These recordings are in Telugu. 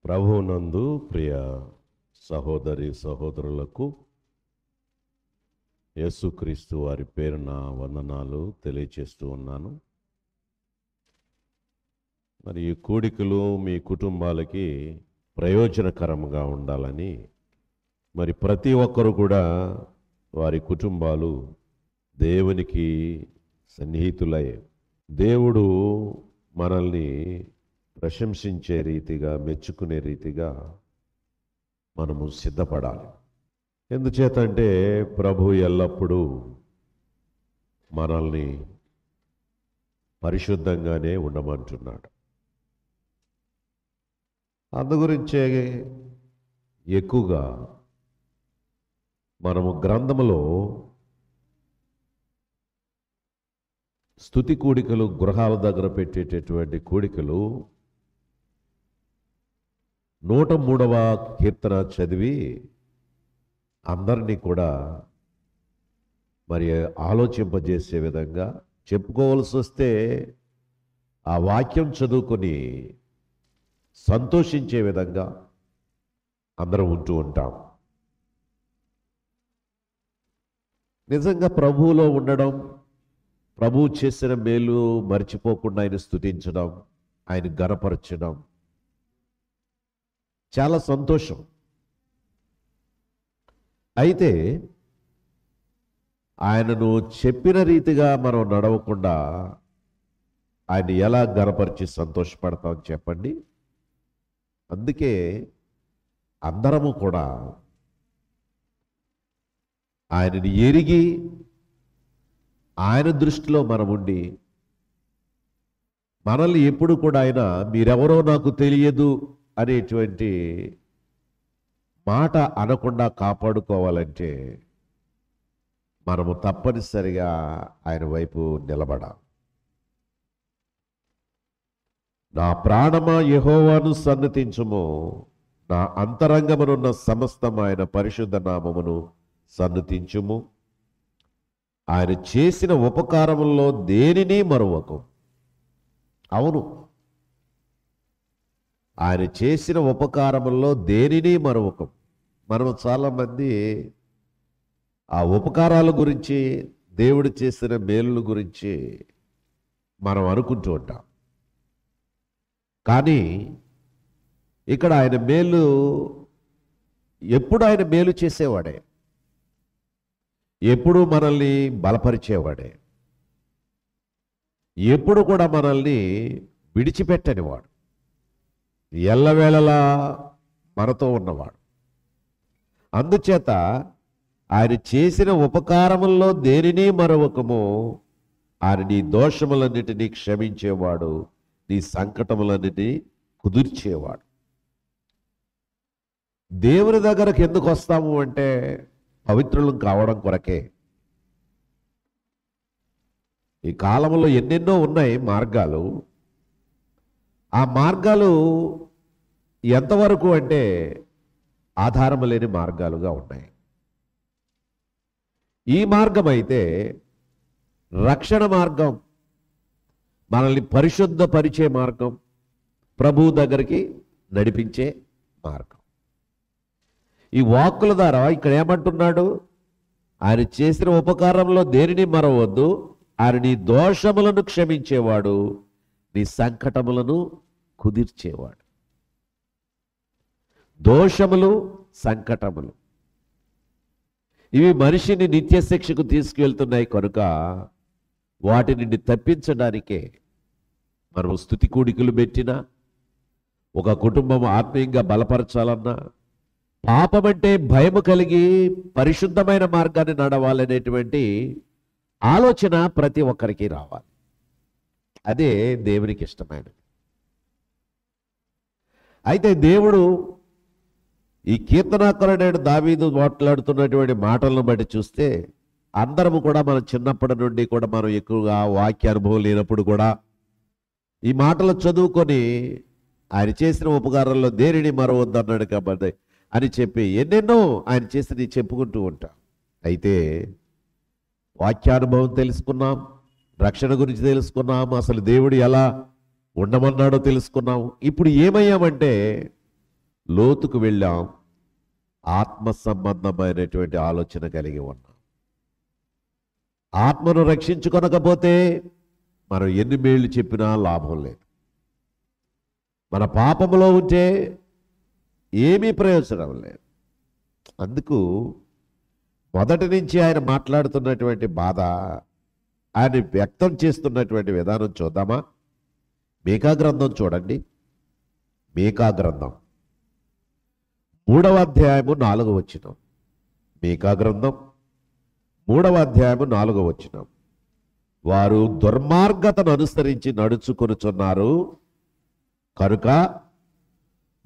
ప్రభువునందు ప్రియ సహోదరి సహోదరులకు యేసుక్రీస్తు వారి పేరున వందనాలు తెలియచేస్తూ ఉన్నాను. మరి ఈ కూడికలు మీ కుటుంబాలకి ప్రయోజనకరంగా ఉండాలని మరి ప్రతి ఒక్కరు కూడా వారి కుటుంబాలు దేవునికి సన్నిహితులై దేవుడు మనల్ని ప్రశంసించే రీతిగా మెచ్చుకునే రీతిగా మనము సిద్ధపడాలి. ఎందుచేతంటే ప్రభు ఎల్లప్పుడూ మనల్ని పరిశుద్ధంగానే ఉండమంటున్నాడు. అందుగురించే ఎక్కువగా మనము గ్రంథములో స్తుతి కూడికలు, గృహాల దగ్గర పెట్టేటటువంటి కూడికలు 103వ కీర్తన చదివి అందరినీ కూడా మరి ఆలోచింపజేసే విధంగా, చెప్పుకోవాల్సి వస్తే ఆ వాక్యం చదువుకొని సంతోషించే విధంగా అందరం ఉంటూ ఉంటాం. నిజంగా ప్రభువులో ఉండడం, ప్రభువు చేసిన మేలు మర్చిపోకుండా ఆయన స్తుతించడం, ఆయన ఘనపరచడం చాలా సంతోషం. అయితే ఆయనను చెప్పిన రీతిగా మనం నడవకుండా ఆయన ఎలా ఘనపరిచి సంతోషపడతాం చెప్పండి? అందుకే అందరము కూడా ఆయనని ఎరిగి ఆయన దృష్టిలో మనముండి, మనల్ని ఎప్పుడు కూడా ఆయన మీరెవరో నాకు తెలియదు అనేటువంటి మాట అనకుండా కాపాడుకోవాలంటే మనము తప్పనిసరిగా ఆయన వైపు నిలబడాలి. నా ప్రాణమా యెహోవాను సన్నతించుము, నా అంతరంగమునున్న సమస్తం ఆయన పరిశుద్ధ నామమును సన్నతించుము. ఆయన చేసిన ఉపకారముల్లో దేనిని మరువకు. అవును, ఆయన చేసిన ఉపకారముల్లో దేనిని మరువకు. మనం చాలామంది ఆ ఉపకారాల గురించి, దేవుడు చేసిన మేలుల గురించి మనం అనుకుంటూ ఉంటాం. కానీ ఇక్కడ ఆయన మేలు, ఎప్పుడు ఆయన మేలు చేసేవాడే, ఎప్పుడు మనల్ని బలపరిచేవాడే, ఎప్పుడు కూడా మనల్ని విడిచిపెట్టనివాడు, ఎల్లవేళలా మనతో ఉన్నవాడు. అందుచేత ఆయన చేసిన ఉపకారముల్లో దేనిని మరొకము, ఆయన నీ దోషములన్నిటినీ క్షమించేవాడు, నీ సంకటములన్నిటినీ కుదిర్చేవాడు. దేవుని దగ్గరకు ఎందుకు వస్తాము అంటే పవిత్రులం కావడం కొరకే. ఈ కాలంలో ఎన్నెన్నో ఉన్నాయి మార్గాలు. ఆ మార్గాలు ఎంతవరకు అంటే ఆధారం లేని మార్గాలుగా ఉన్నాయి. ఈ మార్గం అయితే రక్షణ మార్గం, మనల్ని పరిశుద్ధపరిచే మార్గం, ప్రభువు దగ్గరికి నడిపించే మార్గం. ఈ వాక్కుల ద్వారా ఇక్కడ ఏమంటున్నాడు? ఆయన చేసిన ఉపకారంలో దేనిని మరవద్దు, ఆయన నీ దోషములను క్షమించేవాడు, నీ సంకటములను కుదిర్చేవాడు. దోషములు, సంకటములు ఇవి మనిషిని నిత్య శిక్షకు తీసుకువెళ్తున్నాయి కనుక వాటి నుండి తప్పించడానికే మనం స్తుతి కూడికలు పెట్టినా, ఒక కుటుంబం ఆత్మీయంగా బలపరచాలన్నా, పాపమంటే భయము కలిగి పరిశుద్ధమైన మార్గాన్ని నడవాలనేటువంటి ఆలోచన ప్రతి ఒక్కరికి రావాలి. అదే దేవునికి ఇష్టమైనది. అయితే దేవుడు ఈ కీర్తనాకారుడైన దావీదు మాట్లాడుతున్నటువంటి మాటలను బట్టి చూస్తే, అందరము కూడా మనం చిన్నప్పటి నుండి కూడా మనం ఎక్కువగా వాక్య అనుభవం లేనప్పుడు కూడా ఈ మాటలు చదువుకొని ఆయన చేసిన ఉపకారాల్లో దేనిని మరవద్దు అన్నాడు కాబట్టి అని చెప్పి ఎన్నెన్నో ఆయన చేసి చెప్పుకుంటూ ఉంటాం. అయితే వాక్యానుభవం తెలుసుకున్నాం, రక్షణ గురించి తెలుసుకున్నాం, అసలు దేవుడు ఎలా ఉండమన్నాడో తెలుసుకున్నాం. ఇప్పుడు ఏమయ్యామంటే లోతుకు వెళ్ళాం, ఆత్మ సంబంధమైనటువంటి ఆలోచన కలిగి ఉన్నాం. ఆత్మను రక్షించుకొనకపోతే మనం ఎన్ని మేళ్ళు చెప్పినా లాభం లేదు. మన పాపములో ఉంటే ఏమీ ప్రయోజనం లేదు. అందుకు మొదటి నుంచి ఆయన మాట్లాడుతున్నటువంటి బాధ, ఆయన వ్యక్తం చేస్తున్నటువంటి విధానం చూద్దామా? మీకా గ్రంథం చూడండి. మీకా గ్రంథం 3వ అధ్యాయము 4వ వచనం. మీకా గ్రంథం 3వ అధ్యాయము 4వ వచనం. వారు దుర్మార్గతను అనుసరించి నడుచుకొనుచున్నారు కనుక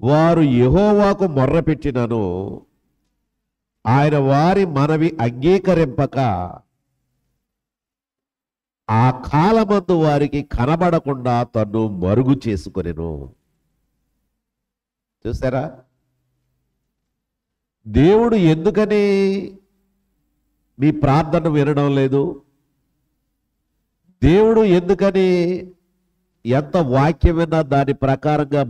వారు యెహోవాకు మొర్రపెట్టినను ఆయన వారి మనవి అంగీకరింపక ఆ కాలమందు వారికి కనబడకుండా తన్ను మరుగు చేసుకొనెను. చూసారా? దేవుడు ఎందుకని మీ ప్రార్థన వినడం లేదు? దేవుడు ఎందుకని ఎంత వాక్యం విన్నా దాని ప్రకారంగా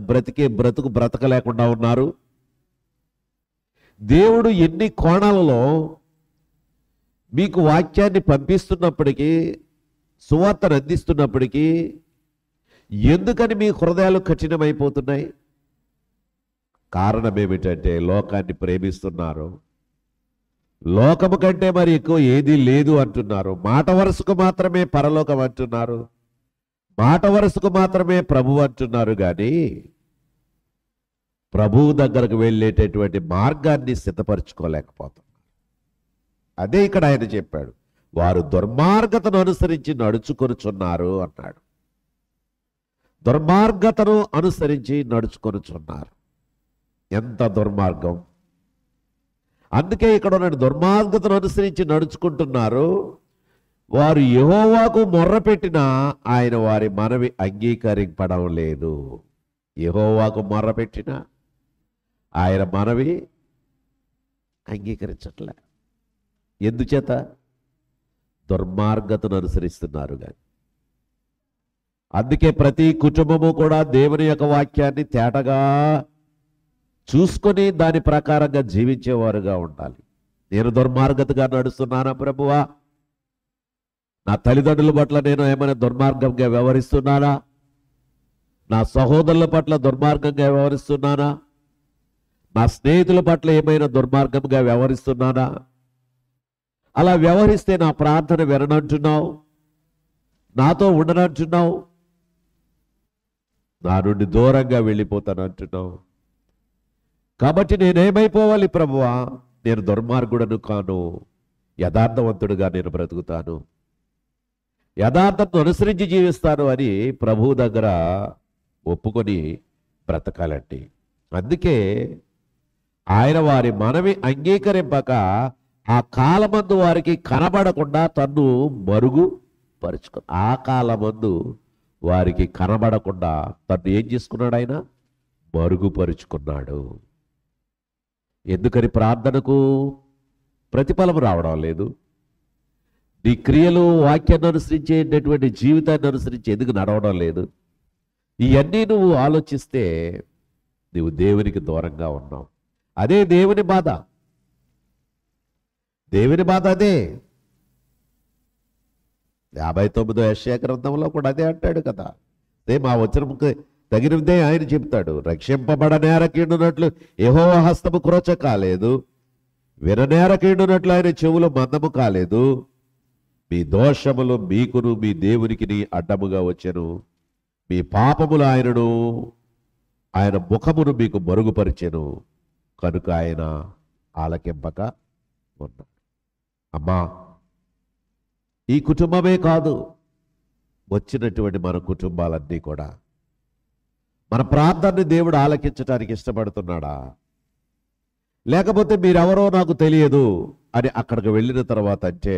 బ్రతుకు బ్రతకలేకుండా ఉన్నారు? దేవుడు ఎన్ని కోణాలలో మీకు వాక్యాన్ని పంపిస్తున్నప్పటికీ, సువార్తను అందిస్తున్నప్పటికీ ఎందుకని మీ హృదయాలు కఠినమైపోతున్నాయి? కారణం ఏమిటంటే లోకాన్ని ప్రేమిస్తున్నారు. లోకము కంటే మరి ఎక్కువ ఏదీ లేదు అంటున్నారు. మాట వరుసకు మాత్రమే పరలోకం అంటున్నారు. మాట వరుసకు మాత్రమే ప్రభువు అంటున్నారు. కానీ ప్రభువు దగ్గరకు వెళ్ళేటటువంటి మార్గాన్ని సిద్ధపరచుకోలేకపోతున్నారు. అదే ఇక్కడ ఆయన చెప్పాడు, వారు దుర్మార్గతను అనుసరించి నడుచుకొనుచున్నారు అన్నాడు. దుర్మార్గతను అనుసరించి నడుచుకొనుచున్నారు. ఎంత దుర్మార్గం! అందుకే ఇక్కడ ఉన్న దుర్మార్గతను అనుసరించి నడుచుకుంటున్నారు. వారు యెహోవాకు మొర్రపెట్టినా ఆయన వారి మనవి అంగీకరింపడం లేదు. యెహోవాకు మొర్రపెట్టినా ఆయన మనవి అంగీకరించట్లే. ఎందుచేత? దుర్మార్గతను అనుసరిస్తున్నారు. కానీ అందుకే ప్రతి కుటుంబము కూడా దేవుని యొక్క వాక్యాన్ని తేటగా చూసుకొని దాని ప్రకారంగా జీవించేవారుగా ఉండాలి. నేను దుర్మార్గతగా నడుస్తున్నానా ప్రభువా? నా తల్లిదండ్రుల పట్ల నేను ఏమైనా దుర్మార్గంగా వ్యవహరిస్తున్నానా? నా సహోదరుల పట్ల దుర్మార్గంగా వ్యవహరిస్తున్నానా? నా స్నేహితుల పట్ల ఏమైనా దుర్మార్గంగా వ్యవహరిస్తున్నానా? అలా వ్యవహరిస్తే నా ప్రార్థన విననంటున్నావు, నాతో ఉండనంటున్నావు, నా నుండి దూరంగా వెళ్ళిపోతానంటున్నావు. కాబట్టి నేనేమైపోవాలి ప్రభువా? నేను దుర్మార్గుడను కాను, యథార్థవంతుడుగా నేను బ్రతుకుతాను, యథార్థతను అనుసరించి జీవిస్తాను అని ప్రభువు దగ్గర ఒప్పుకొని బ్రతకాలండి. అందుకే ఆయన వారి మనవి అంగీకరింపక ఆ కాలమందు వారికి కనబడకుండా తన్ను మరుగు పరుచుకు. ఆ కాలమందు వారికి కనబడకుండా తన్ను ఏం చేసుకున్నాడు? ఆయన మరుగుపరుచుకున్నాడు. ఎందుకని ప్రార్థనకు ప్రతిఫలం రావడం లేదు? నీ క్రియలు వాక్యాన్ని అనుసరించేటటువంటి జీవితాన్ని అనుసరించి ఎందుకు నడవడం లేదు? ఇవన్నీ నువ్వు ఆలోచిస్తే నువ్వు దేవునికి దూరంగా ఉన్నావు. అదే దేవుని బాధ. దేవుని బాధ అదే. 59వ యెషయా గ్రంథంలో కూడా అదే అంటాడు కదా. అదే మా వచనముకు తగినదే ఆయన చెప్తాడు. రక్షింపబడనేరకీండునట్లు యెహోవా హస్తము క్రోచ కాలేదు, విననేరకీండునట్లు ఆయన చెవులు మందము కాలేదు. మీ దోషములు మీకును మీ దేవునికి అడ్డముగా వచ్చెను. మీ పాపములు ఆయన ముఖమును మీకు మరుగుపరిచెను కనుక ఆయన ఆలకింపక ఉన్నాడు. అమ్మా, ఈ కుటుంబమే కాదు, వచ్చినటువంటి మన కుటుంబాలన్నీ కూడా మన ప్రార్థనని దేవుడు ఆలకించడానికి ఇష్టపడుతున్నాడా? లేకపోతే మీరెవరో నాకు తెలియదు అని అక్కడికి వెళ్ళిన తర్వాత అంటే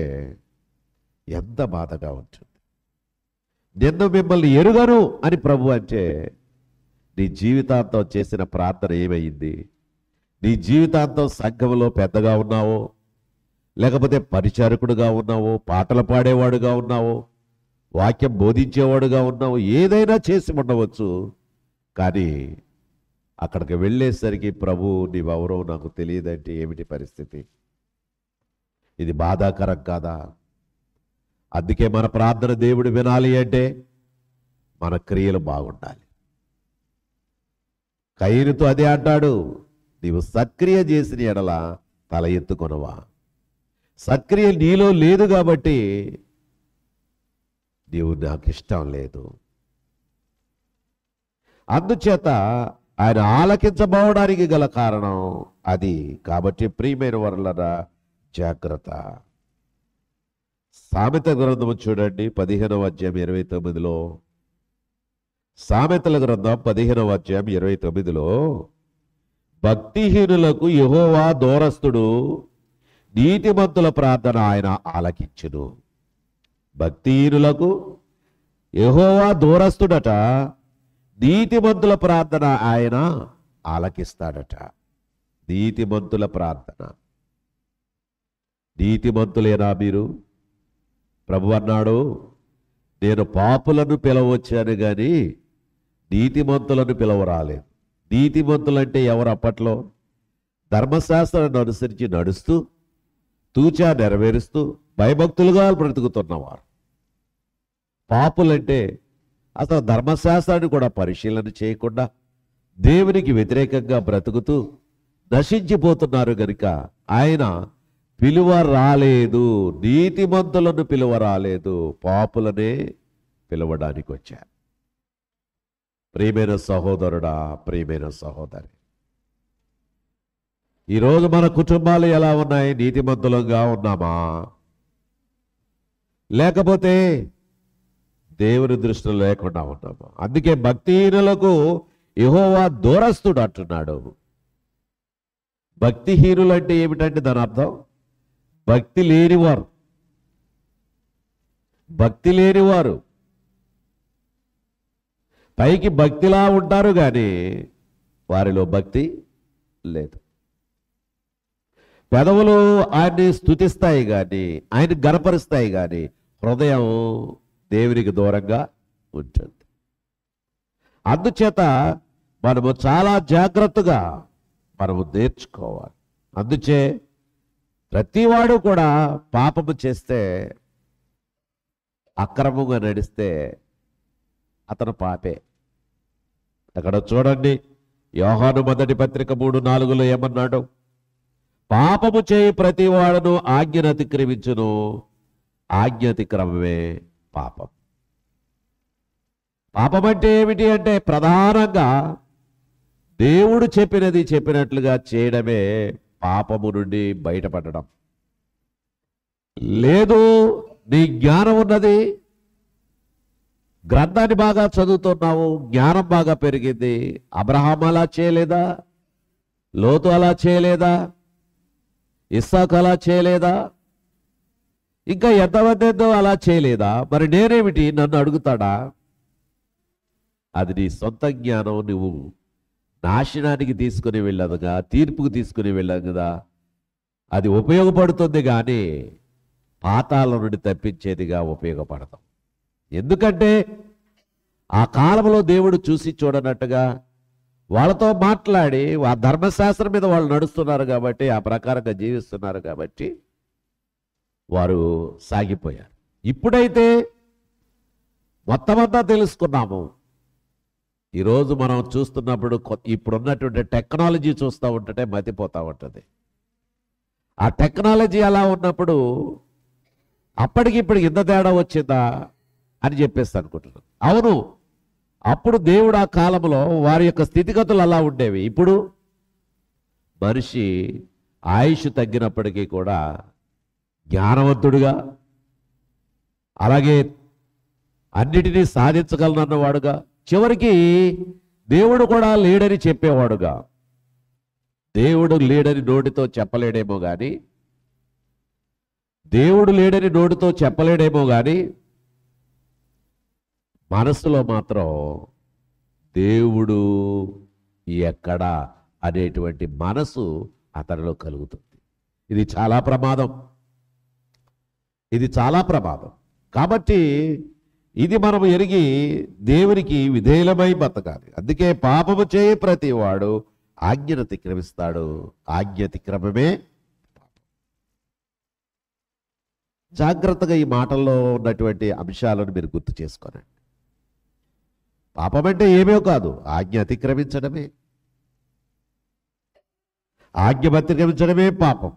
ఎంత బాధగా ఉంటుంది. నిన్ను మిమ్మల్ని ఎరుగను అని ప్రభు అంటే నీ జీవితాంతం చేసిన ప్రార్థన ఏమైంది? నీ జీవితాంతం సంఘంలో పెద్దగా ఉన్నావో, లేకపోతే పరిచారకుడుగా ఉన్నావో, పాటలు పాడేవాడుగా ఉన్నావో, వాక్యం బోధించేవాడుగా ఉన్నావో, ఏదైనా చేసి ఉండవచ్చు. కానీ అక్కడికి వెళ్ళేసరికి ప్రభు నీవెవరో నాకు తెలియదంటే ఏమిటి పరిస్థితి? ఇది బాధాకరం కాదా? అందుకే మన ప్రార్థన దేవుడు వినాలి అంటే మన క్రియలు బాగుండాలి. కయీనుతో అదే అంటాడు, నీవు సత్క్రియ చేసిన ఎడల తల ఎత్తుకొనవా. సత్క్రియ నీలో లేదు కాబట్టి నీవు నాకు ఇష్టం లేదు. అందుచేత ఆయన ఆలకించబోవడానికి గల కారణం అది. కాబట్టి ప్రియమైన వారలారా జాగ్రత్త. సామెత గ్రంథము చూడండి 15వ అధ్యాయం 29లో. సామెతల గ్రంథం 15వ అధ్యాయం 29లో, భక్తిహీనులకు యెహోవా దూరస్తుడు, నీతిమంతుల ప్రార్థన ఆయన ఆలకించును. భక్తిహీనులకు యెహోవా దూరస్తుడట, నీతిమంతుల ప్రార్థన ఆయన ఆలకిస్తాడట. నీతిమంతుల ప్రార్థన. నీతిమంతులేనా మీరు? ప్రభు అన్నాడు, నేను పాపులను పిలవచ్చాను కానీ నీతిమంతులను పిలవరాలేదు. నీతిమంతులంటే ఎవరు? అప్పట్లో ధర్మశాస్త్రాన్ని అనుసరించి నడుస్తూ తూచా నెరవేరుస్తూ భయభక్తులుగా బ్రతుకుతున్నవారు. పాపులంటే అసలు ధర్మశాస్త్రాన్ని కూడా పరిశీలన చేయకుండా దేవునికి వ్యతిరేకంగా బ్రతుకుతూ నశించిపోతున్నారు గనుక ఆయన పిలువ రాలేదు. నీతిమంతులను పిలువ రాలేదు, పాపులనే పిలవడానికి వచ్చారు. ప్రియమైన సహోదరుడా, ప్రియమైన సహోదరి, ఈరోజు మన కుటుంబాలు ఎలా ఉన్నాయి? నీతిమంతులంగా ఉన్నామా? లేకపోతే దేవుని దృష్టిలో లేకుండా ఉన్నామా? అందుకే భక్తిహీనులకు యెహోవా దూరస్తుడు అంటున్నాడు. భక్తిహీనులు అంటే ఏమిటంటే దాని అర్థం భక్తి లేనివారు. భక్తి లేనివారు పైకి భక్తిలా ఉంటారు కానీ వారిలో భక్తి లేదు. పెదవులు ఆయన్ని స్తుతిస్తాయి కానీ, ఆయన గనపరుస్తాయి కానీ హృదయం దేవునికి దూరంగా ఉంటుంది. అందుచేత మనము చాలా జాగ్రత్తగా మనము నేర్చుకోవాలి. అందుచే ప్రతివాడు కూడా పాపము చేస్తే, అక్రమంగా నడిస్తే అతను పాపే. అక్కడ చూడండి, యోహాను మొదటి పత్రిక 3:4లో ఏమన్నాడు? పాపము చేయి ప్రతి వాడును ఆజ్ఞను అతిక్రమించును, ఆజ్ఞ అతిక్రమమే పాపం. పాపం అంటే ఏమిటి అంటే ప్రధానంగా దేవుడు చెప్పినది చెప్పినట్లుగా చేయడమే పాపము నుండి బయటపడడం. లేదు, నీ జ్ఞానం ఉన్నది, గ్రంథాన్ని బాగా చదువుతున్నావు, జ్ఞానం బాగా పెరిగింది. అబ్రహాం అలా చేయలేదా? లోతు అలా చేయలేదా? ఇస్సాకు అలా చేయలేదా? ఇంకా ఎంతమంది ఎంతో అలా చేయలేదా? మరి నేనేమిటి, నన్ను అడుగుతాడా? అది నీ సొంత జ్ఞానం. నువ్వు నాశనానికి తీసుకుని వెళ్ళదుగా, తీర్పుకు తీసుకుని వెళ్ళదు కదా. అది ఉపయోగపడుతుంది కానీ పాతాళం నుండి తప్పించేదిగా ఉపయోగపడతాం. ఎందుకంటే ఆ కాలంలో దేవుడు చూసి చూడనట్టుగా వాళ్ళతో మాట్లాడి ఆ ధర్మశాస్త్రం మీద వాళ్ళు నడుస్తున్నారు కాబట్టి, ఆ ప్రకారంగా జీవిస్తున్నారు కాబట్టి వారు సాగిపోయారు. ఇప్పుడైతే మొత్తం అంతా తెలుసుకున్నాము. ఈరోజు మనం చూస్తున్నప్పుడు ఇప్పుడున్నటువంటి టెక్నాలజీ చూస్తూ ఉంటుంటే మతిపోతూ ఉంటుంది. ఆ టెక్నాలజీ అలా ఉన్నప్పుడు అప్పటికి ఇప్పటికి ఇంత తేడా వచ్చిందా అని చెప్పేసి అనుకుంటున్నాను. అవును, అప్పుడు దేవుడు ఆ కాలంలో వారి యొక్క స్థితిగతులు అలా ఉండేవి. ఇప్పుడు మనిషి ఆయుష్ తగ్గినప్పటికీ కూడా జ్ఞానవంతుడిగా, అలాగే అన్నిటినీ సాధించగలనన్నవాడుగా, చివరికి దేవుడు కూడా లేడని చెప్పేవాడుగా. దేవుడు లేడని నోటితో చెప్పలేడేమో కానీ, దేవుడు లేడని నోటితో చెప్పలేడేమో కానీ మనసులో మాత్రం దేవుడు ఎక్కడా అనేటువంటి మనసు అతనిలో కలుగుతుంది. ఇది చాలా ప్రమాదం. ఇది చాలా ప్రమాదం. కాబట్టి ఇది మనం ఎరిగి దేవునికి విధేయులమై బతకాలి. అందుకే పాపము చేయి ప్రతి వాడు ఆజ్ఞను అతిక్రమిస్తాడు. ఆజ్ఞ అతిక్రమమే. జాగ్రత్తగా ఈ మాటల్లో ఉన్నటువంటి అంశాలను మీరు గుర్తు చేసుకోనండి. పాపం అంటే ఏమో కాదు, ఆజ్ఞ అతిక్రమించడమే. ఆజ్ఞ అతిక్రమించడమే పాపం.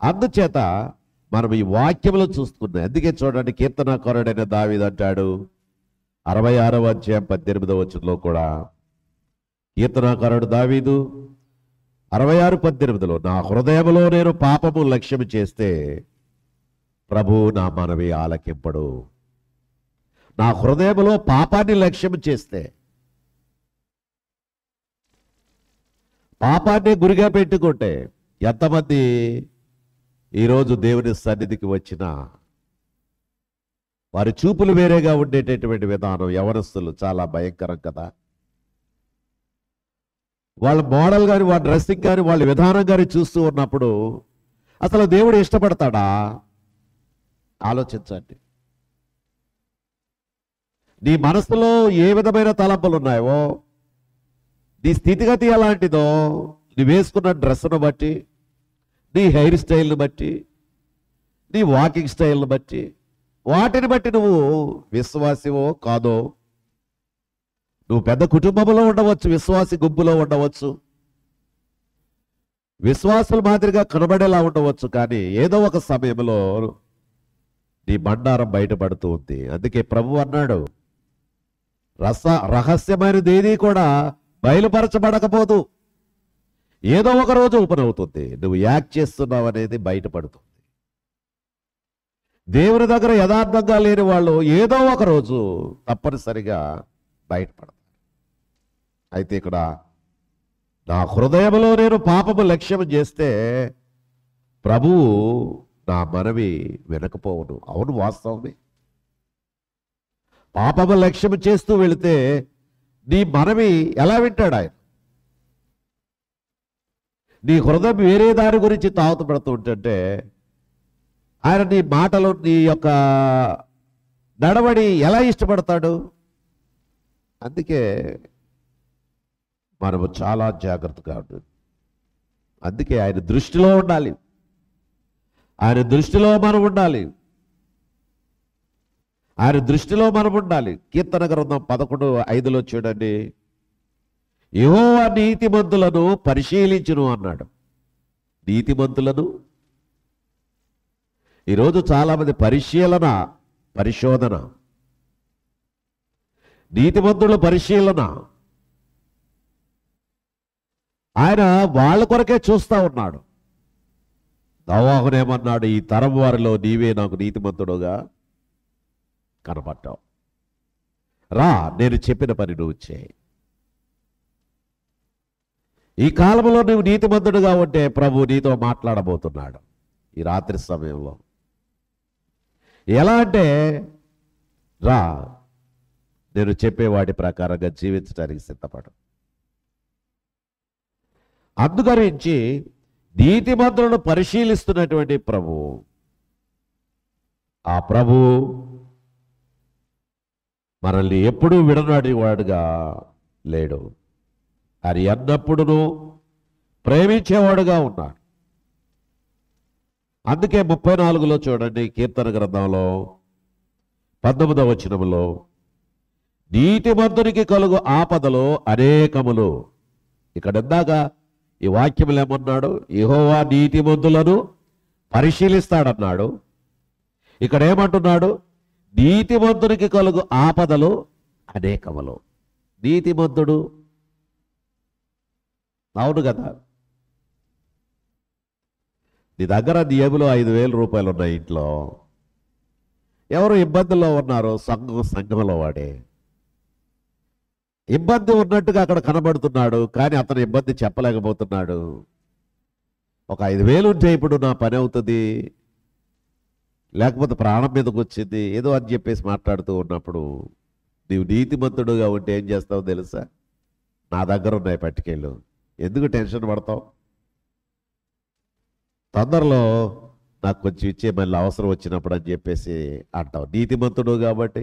అందుచేత మనం ఈ వాక్యంలో చూస్తున్నాం. అందుకే చూడండి, కీర్తనాకారుడైన దావీదు అంటాడు 66వ అధ్యాయం 18వ వచనంలో కూడా, కీర్తనాకారుడు దావీదు 66:18లో, నా హృదయంలో నేను పాపము లక్ష్యం చేస్తే ప్రభు నా మనవి ఆలకింపడు. నా హృదయంలో పాపాన్ని లక్ష్యం చేస్తే, పాపాన్ని గురిగా పెట్టుకుంటే, ఎంతమంది ఈరోజు దేవుని సన్నిధికి వచ్చినా వారి చూపులు వేరేగా ఉండేటటువంటి విధానం యవనస్తులు చాలా భయంకరం కదా. వాళ్ళ మోడల్ కానీ, వాళ్ళ డ్రెస్సింగ్ కానీ, వాళ్ళ విధానం కానీ చూస్తూ ఉన్నప్పుడు అసలు దేవుడు ఇష్టపడతాడా? ఆలోచించండి. నీ మనసులో ఏ విధమైన తలంపులు ఉన్నాయో, నీ స్థితిగతి ఎలాంటిదో, నీ వేసుకున్న డ్రెస్సును బట్టి, నీ హెయిర్ స్టైల్ని బట్టి, నీ వాకింగ్ స్టైల్ని బట్టి, వాటిని బట్టి నువ్వు విశ్వాసివో కాదో. నువ్వు పెద్ద కుటుంబంలో ఉండవచ్చు, విశ్వాసి గుంపులో ఉండవచ్చు, విశ్వాసుల మాదిరిగా కనబడేలా ఉండవచ్చు, కానీ ఏదో ఒక సమయంలో నీ బండారం బయటపడుతూ ఉంది. అందుకే ప్రభు అన్నాడు, రహస్యమైనది ఏది కూడా బయలుపరచబడకపోదు, ఏదో ఒక రోజు ఓపెన్ అవుతుంది. నువ్వు యాక్ట్ చేస్తున్నావు అనేది బయటపడుతుంది. దేవుని దగ్గర యథార్థంగా లేని వాళ్ళు ఏదో ఒక రోజు తప్పనిసరిగా బయటపడతారు. అయితే ఇక్కడ నా హృదయంలో నేను పాపము లక్ష్యం చేస్తే ప్రభువు నా మనవి వినకపోవును. అవును, వాస్తవమే. పాపము లక్ష్యం చేస్తూ వెళితే నీ మనవి ఎలా వింటాడు ఆయన? నీ హృదయం వేరే దాని గురించి తాగుతపడుతూ ఉంటుంటే ఆయన నీ మాటలు, నీ యొక్క నడవడి ఎలా ఇష్టపడతాడు? అందుకే మనము చాలా జాగ్రత్తగా ఉండాలి. అందుకే ఆయన దృష్టిలో ఉండాలి. ఆయన దృష్టిలో మనం ఉండాలి. ఆయన దృష్టిలో మనం ఉండాలి. కీర్తన గ్రంథం 11:5లో చూడండి, యెహోవా నీతిమంతులను పరిశీలించును అన్నాడు. నీతిమంతులను ఈరోజు చాలామంది పరిశోధన, నీతిమంతుల పరిశీలన ఆయన వాళ్ళ కొరకే చూస్తా ఉన్నాడు. నోవాహునేమన్నాడు, ఈ తరం వారిలో నీవే నాకు నీతిమంతుడుగా కనపడ్డావు. రా, నేను చెప్పిన పని నువ్వు చేయి. ఈ కాలంలో నువ్వు నీతిమంతుడుగా ఉంటే ప్రభు నీతో మాట్లాడబోతున్నాడు ఈ రాత్రి సమయంలో. ఎలా అంటే, రా, నేను చెప్పేవాటి ప్రకారంగా జీవించడానికి సిద్ధపడు. అందుకరించి నీతిమంతులను పరిశీలిస్తున్నటువంటి ప్రభు, ఆ ప్రభు మనల్ని ఎప్పుడూ విడనాడి వాడుగా లేడు. అది ఎన్నప్పుడును ప్రేమించేవాడుగా ఉన్నాడు. అందుకే 34లో చూడండి, కీర్తన గ్రంథంలో 19వ వచనంలో, నీతిమంతునికి కలుగు ఆపదలు అనేకములు. ఇక్కడ ఇందాక ఈ వాక్యములు ఏమన్నాడు? యెహోవా నీతిమంతులను పరిశీలిస్తాడన్నాడు. ఇక్కడ ఏమంటున్నాడు? నీతిమంతునికి కలుగు ఆపదలు అనేకములు. నీతిమంతుడు, అవును కదా, నీ దగ్గర జేబులో 5,000 రూపాయలు ఉన్నాయి ఇంట్లో, ఎవరు ఇబ్బందుల్లో ఉన్నారో సంఘంలో వాడే ఇబ్బంది ఉన్నట్టుగా అక్కడ కనబడుతున్నాడు, కానీ అతను ఇబ్బంది చెప్పలేకపోతున్నాడు. ఒక 5,000 ఉంటే ఇప్పుడు నా పని అవుతుంది, లేకపోతే ప్రాణం మీదకి వచ్చింది ఏదో అని చెప్పేసి మాట్లాడుతూ ఉన్నప్పుడు, నీవు నీతిమంతుడుగా ఉంటే ఏం చేస్తావు తెలుసా? నా దగ్గర ఉన్నాయి పట్టుకెళ్ళు, ఎందుకు టెన్షన్ పడతావు? తొందరలో నాకు కొంచెం ఇచ్చే మళ్ళీ అవసరం వచ్చినప్పుడు అని చెప్పేసి అంటావు. నీతిమంతుడు కాబట్టి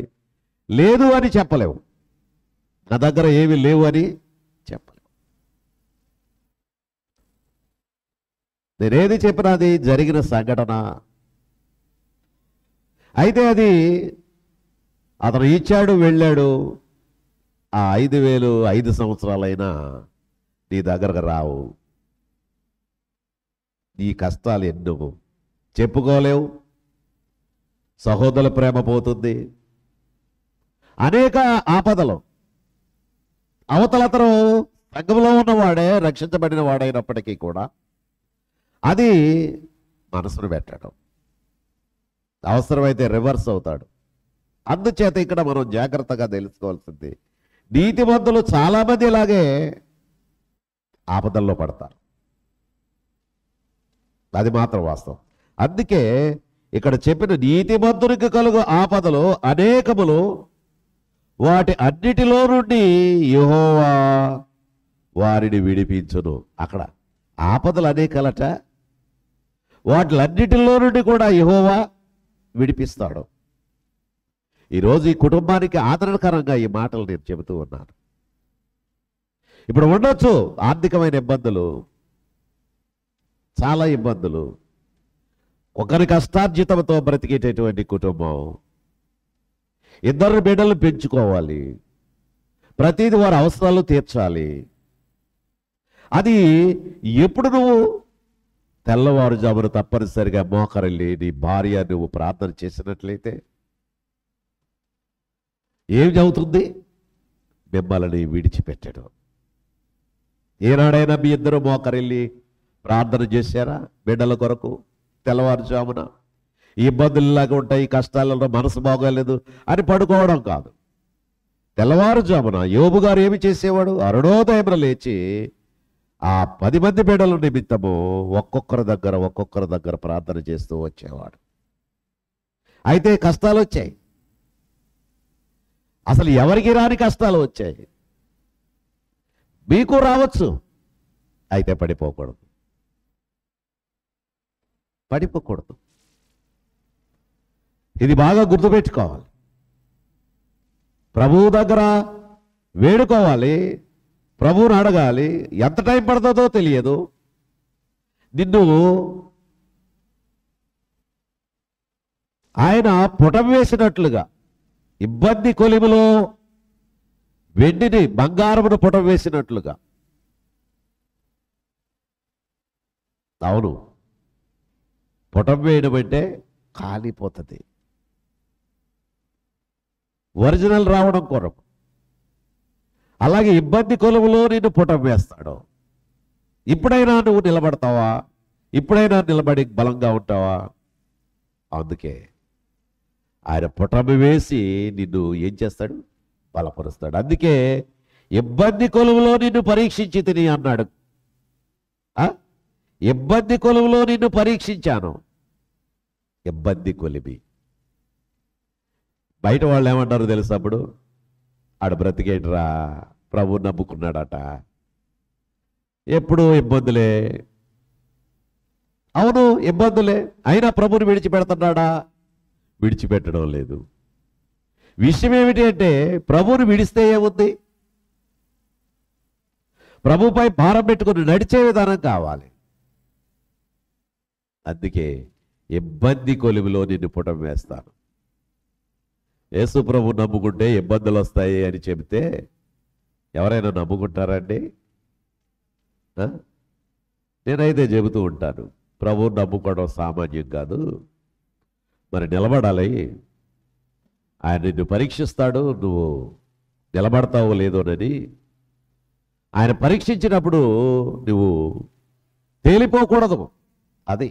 లేదు అని చెప్పలేవు, నా దగ్గర ఏమి లేవు అని చెప్పలేవు. నేనేది చెప్పినా అది జరిగిన సంఘటన. అయితే అది అతను ఇచ్చాడు, వెళ్ళాడు. ఆ 5,000 5 సంవత్సరాలైనా నీ దగ్గరకు రావు. నీ కష్టాలు ఎన్నో చెప్పుకోలేవు, సహోదరుల ప్రేమ పోతుంది, అనేక ఆపదలు. అవతలతను సంఘంలో ఉన్నవాడే, రక్షించబడిన వాడైనప్పటికీ కూడా అది మనసును పెట్టడం, అవసరమైతే రివర్స్ అవుతాడు. అందుచేత ఇక్కడ మనం జాగ్రత్తగా తెలుసుకోవాల్సింది, నీతిమంతులు చాలామంది ఇలాగే ఆపదల్లో పడతారు. అది మాత్రం వాస్తవం. అందుకే ఇక్కడ చెప్పిన నీతిమంతునికి కలుగు ఆపదలు అనేకములు, వాటి అన్నిటిలో నుండి యెహోవా వారిని విడిపించును. అక్కడ ఆపదలు అనేకలట, వాటిలన్నిటిలో నుండి కూడా యెహోవా విడిపిస్తాడు. ఈరోజు ఈ కుటుంబానికి ఆదరణకరంగా ఈ మాటలు నేను చెబుతూ ఉన్నాను. ఇప్పుడు ఉండొచ్చు ఆర్థికమైన ఇబ్బందులు, చాలా ఇబ్బందులు, ఒకరి కష్టార్జితంతో బ్రతికేటటువంటి కుటుంబం, 2 బిడ్డలు పెంచుకోవాలి, ప్రతిదీ వారి అవసరాలు తీర్చాలి. అది ఎప్పుడు నువ్వు తెల్లవారుజామున తప్పనిసరిగా మోకరిల్లి నీ భార్య నువ్వు ప్రార్థన చేసినట్లయితే ఏం అవుతుంది? మిమ్మల్ని విడిచిపెట్టడం. ఏనాడైనా మీ ఇద్దరు మోకరిల్లి ప్రార్థన చేశారా బిడ్డల కొరకు? తెల్లవారుజామున ఇబ్బందుల్లాగా ఉంటాయి, కష్టాలలో మనసు బాగోలేదు అని పడుకోవడం కాదు. తెల్లవారుజామున యోబు గారు ఏమి చేసేవాడు? అరుణోదయమున లేచి ఆ 10 మంది బిడ్డల నిమిత్తము ఒక్కొక్కరి దగ్గర ప్రార్థన చేస్తూ వచ్చేవాడు. అయితే కష్టాలు వచ్చాయి, అసలు ఎవరికి రాని కష్టాలు వచ్చాయి. మీకు రావచ్చు, అయితే పడిపోకూడదు. ఇది బాగా గుర్తుపెట్టుకోవాలి. ప్రభువు దగ్గర వేడుకోవాలి, ప్రభువుని అడగాలి. ఎంత టైం పడుతుందో తెలియదు. నిన్ను ఆయన పుటం వేసినట్లుగా, ఇబ్బంది కొలిమిలో వెండిని బంగారమును పుటం వేసినట్లుగా. అవును, పుటం వేయడం అంటే కాలిపోతుంది. ఒరిజినల్ రావడం కొరకు. అలాగే ఇబ్బంది కొలువులో నిన్ను పుటం వేస్తాడు. ఇప్పుడైనా నువ్వు నిలబడతావా? ఇప్పుడైనా నిలబడి బలంగా ఉంటావా? అందుకే ఆయన పుటమి వేసి నిన్ను ఏం చేస్తాడు? బలపరుస్తాడు. అందుకే ఇబ్బంది కొలువులో నిన్ను పరీక్షించి తిని అన్నాడు. ఇబ్బంది కొలువులో నిన్ను పరీక్షించాను. ఇబ్బంది కొలిమి. బయట వాళ్ళు ఏమంటారు తెలుసా? అప్పుడు ఆడ బ్రతికేట్రా, ప్రభు నమ్ముకున్నాడట, ఎప్పుడు ఇబ్బందులే. అవును, ఇబ్బందులే. అయినా ప్రభుని విడిచిపెడుతున్నాడా? విడిచిపెట్టడం లేదు. విషయం ఏమిటి అంటే, ప్రభువుని విడిస్తే ఏముంది? ప్రభుపై భారం పెట్టుకుని నడిచే విధానం కావాలి. అందుకే ఇబ్బంది కొలువులో నిన్ను పుటం వేస్తాను. యేసు ప్రభు నమ్ముకుంటే ఇబ్బందులు వస్తాయి అని చెబితే ఎవరైనా నమ్ముకుంటారండి? నేనైతే చెబుతూ ఉంటాను, ప్రభువు నమ్ముకోవడం సామాన్యం కాదు. మరి నిలబడాలి. ఆయన నిన్ను పరీక్షిస్తాడు, నువ్వు నిలబడతావో లేదోనని. ఆయన పరీక్షించినప్పుడు నువ్వు తేలిపోకూడదు. అది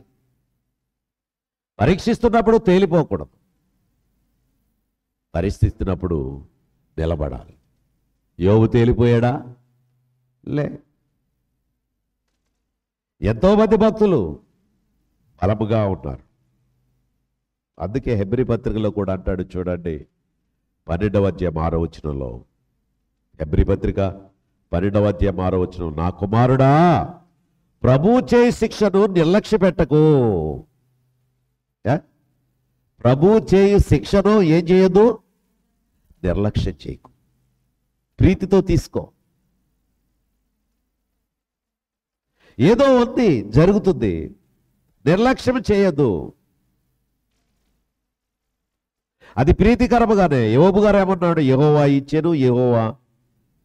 పరీక్షిస్తున్నప్పుడు తేలిపోకూడదు. పరిస్థితున్నప్పుడు నిలబడాలి. యోబు తేలిపోయాడా? లే. ఎంతోమంది భక్తులు బలముగా ఉన్నారు. అందుకే హెబ్రీ పత్రికలో కూడా అంటాడు చూడండి, 12వ అధ్యాయం 6వ వచనంలో, హెబ్రీ పత్రిక 12వ అధ్యాయం 6వ వచనం, నా కుమారుడా ప్రభువు చేయి శిక్షను నిర్లక్ష్య పెట్టకు. ఏ? ప్రభు చేయు శిక్షను ఏం చేయొద్దు, నిర్లక్ష్యం చేయకు, ప్రీతితో తీసుకో. ఏదో ఉంది, జరుగుతుంది, నిర్లక్ష్యం చేయొద్దు. అది ప్రీతికరముగానే. యోబు గారు ఏమన్నాడు? యెహోవా ఇచ్చెను, యెహోవా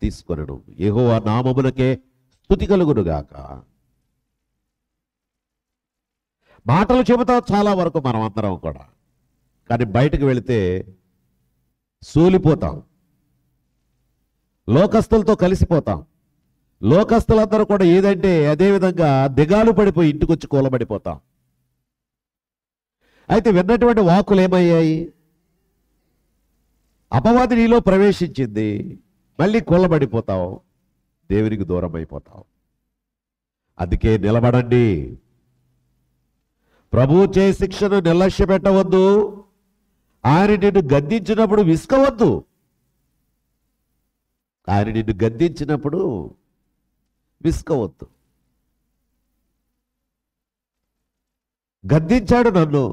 తీసుకొనెను, యెహోవా నామమునకే స్తుతి కలుగునుగాక. మాటలు చెబుతాం చాలా వరకు మనం అందరం కూడా, కానీ బయటకు వెళితే సూలిపోతాం, లోకస్తులతో కలిసిపోతాం. లోకస్తులందరూ కూడా ఏదంటే అదే విధంగా దిగాలు పడిపోయి ఇంటికి వచ్చి కూలబడిపోతాం. అయితే విన్నటువంటి వాక్కులు ఏమయ్యాయి? అపవాది నీలో ప్రవేశించింది, మళ్ళీ కూలబడిపోతావు, దేవునికి దూరం అయిపోతావు. అందుకే నిలబడండి. ప్రభువు చే శిక్షను నిర్లక్ష్య పెట్టవద్దు. ఆయన నిన్ను గద్దించినప్పుడు విసుకవద్దు. ఆయన నిన్ను గద్దించినప్పుడు విసుకవద్దు. గద్దించాడు, నన్ను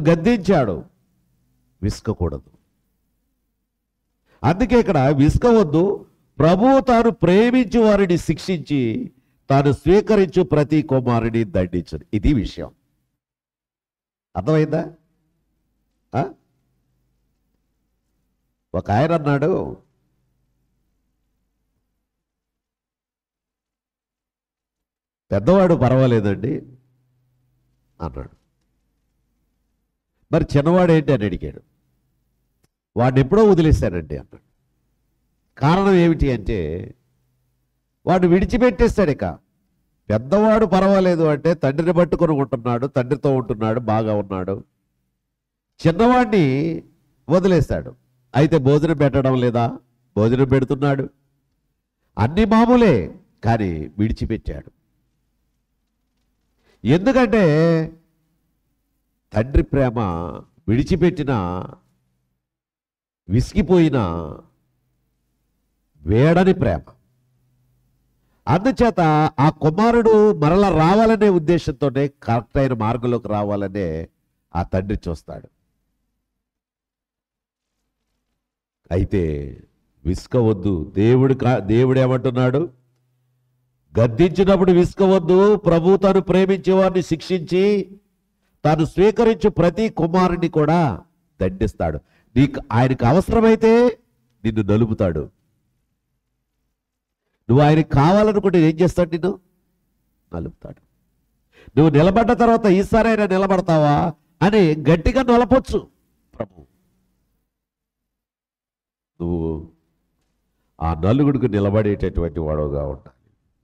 గద్దించాడు, విసుకకూడదు. అందుకే ఇక్కడ విసుకవద్దు. ప్రభువు తాను ప్రేమించి వారిని శిక్షించి తాను స్వీకరించు ప్రతి కుమారుని దండించను. ఇది విషయం. అర్థమైందా? ఒక ఆయన అన్నాడు, పెద్దవాడు పర్వాలేదండి అన్నాడు. మరి చిన్నవాడు ఏంటి అని అడిగాడు. వాడిని ఎప్పుడో వదిలేశానండి అన్నాడు. కారణం ఏమిటి అంటే వాడు విడిచిపెట్టేస్తాడు. ఇక పెద్దవాడు పర్వాలేదు అంటే తండ్రిని పట్టుకొని ఉంటున్నాడు, తండ్రితో ఉంటున్నాడు, బాగా ఉన్నాడు. చిన్నవాడిని వదిలేశాడు. అయితే భోజనం పెట్టడం లేదా? భోజనం పెడుతున్నాడు, అన్ని మామూలే, కానీ విడిచిపెట్టాడు. ఎందుకంటే తండ్రి ప్రేమ విడిచిపెట్టిన, విసిగిపోయిన వేడని ప్రేమ. అందుచేత ఆ కుమారుడు మరలా రావాలనే ఉద్దేశంతోనే, కరెక్ట్ అయిన మార్గంలోకి రావాలనే ఆ తండ్రి చూస్తాడు. అయితే విసుకవద్దు. దేవుడు ఏమంటున్నాడు? గద్దించినప్పుడు విసుకవద్దు. ప్రభు తాను ప్రేమించే వారిని శిక్షించి తాను స్వీకరించు ప్రతి కుమారుని కూడా దండిస్తాడు. ఆయనకు అవసరమైతే నిన్ను నలుపుతాడు. నువ్వు ఆయనకి కావాలనుకుంటే ఏం చేస్తాడు? నిన్ను నలుపుతాడు. నువ్వు నిలబడ్డ తర్వాత ఈసారైనా నిలబడతావా అని గట్టిగా నలపొచ్చు ప్రభు. నువ్వు ఆ నలుగుడికి నిలబడేటటువంటి వాడుగా ఉండాలి.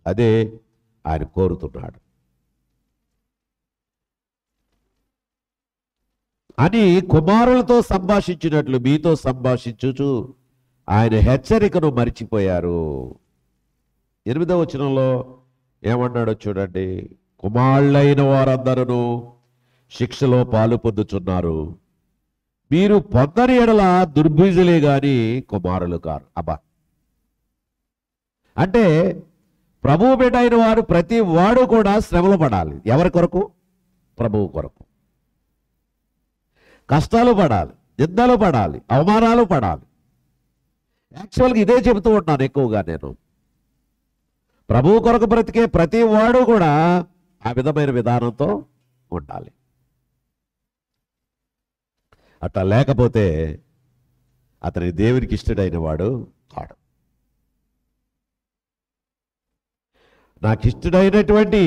అదే ఆయన కోరుతున్నాడు అని కుమారులతో సంభాషించినట్లు మీతో సంభాషించుచు ఆయన హెచ్చరికను మరిచిపోయారు. 8వ వచనంలో ఏమన్నాడో చూడండి. కుమారులైన వారందరూ శిక్షలో పాలు పొందుచున్నారు, మీరు పొందని ఎడల దుర్బీజులే గాని కుమారులు కారు. అబ్బా, అంటే ప్రభువు బిడ్డ అయిన వారు ప్రతి వాడు కూడా శ్రమలు పడాలి. ఎవరి కొరకు? ప్రభువు కొరకు. కష్టాలు పడాలి, నిందలు పడాలి, అవమానాలు పడాలి. యాక్చువల్గా ఇదే చెబుతూ ఉంటాను ఎక్కువగా నేను. ప్రభువు కొరకు బ్రతికే ప్రతి వాడు కూడా ఆ విధమైన విధానంతో ఉండాలి. అట్లా లేకపోతే అతని దేవునికి ఇష్టడైన వాడు కాడు. నాకు ఇష్టడైనటువంటి,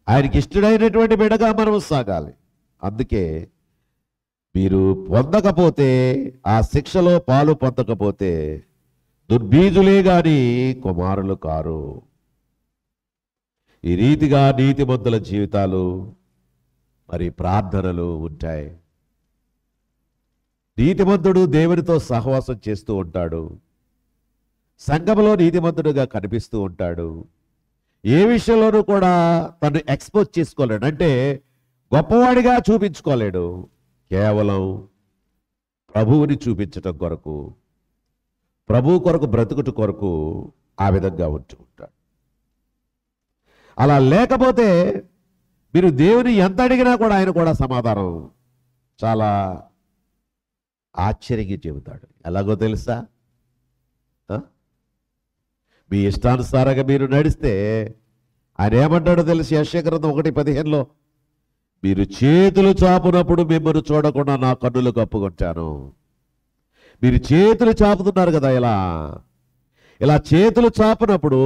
ఆయనకి ఇష్టడైనటువంటి బిడ్డగా మనం సాగాలి. అందుకే మీరు పొందకపోతే, ఆ శిక్షలో పాలు పొందకపోతే దుర్బీజులే గాని కుమారులు కారు. ఈ రీతిగా నీతిమంతుల జీవితాలు మరి ప్రార్థనలు ఉంటాయి. నీతిమంతుడు దేవునితో సహవాసం చేస్తూ ఉంటాడు, సంఘంలో నీతిమంతుడుగా కనిపిస్తూ ఉంటాడు. ఏ విషయంలోనూ కూడా తను ఎక్స్పోజ్ చేసుకోలేడు, అంటే గొప్పవాడిగా చూపించుకోలేడు. కేవలం ప్రభువుని చూపించటం కొరకు, ప్రభువు కొరకు బ్రతుకుట కొరకు ఆ విధంగా ఉంటూ ఉంటాడు. అలా లేకపోతే మీరు దేవుని ఎంత అడిగినా కూడా ఆయన కూడా సమాధానం చాలా ఆశ్చర్యంగా చెబుతాడు. ఎలాగో తెలుసా? ఆ? మీ ఇష్టానుసారంగా మీరు నడిస్తే ఆయన ఏమంటాడో తెలుసు? యెషయా గ్రంథం 1:15లో, మీరు చేతులు చాపునప్పుడు మిమ్మల్ని చూడకుండా నా కన్నులు కప్పుకొంటాను. మీరు చేతులు చాపుతున్నారు కదా, ఇలా చేతులు చాపునప్పుడు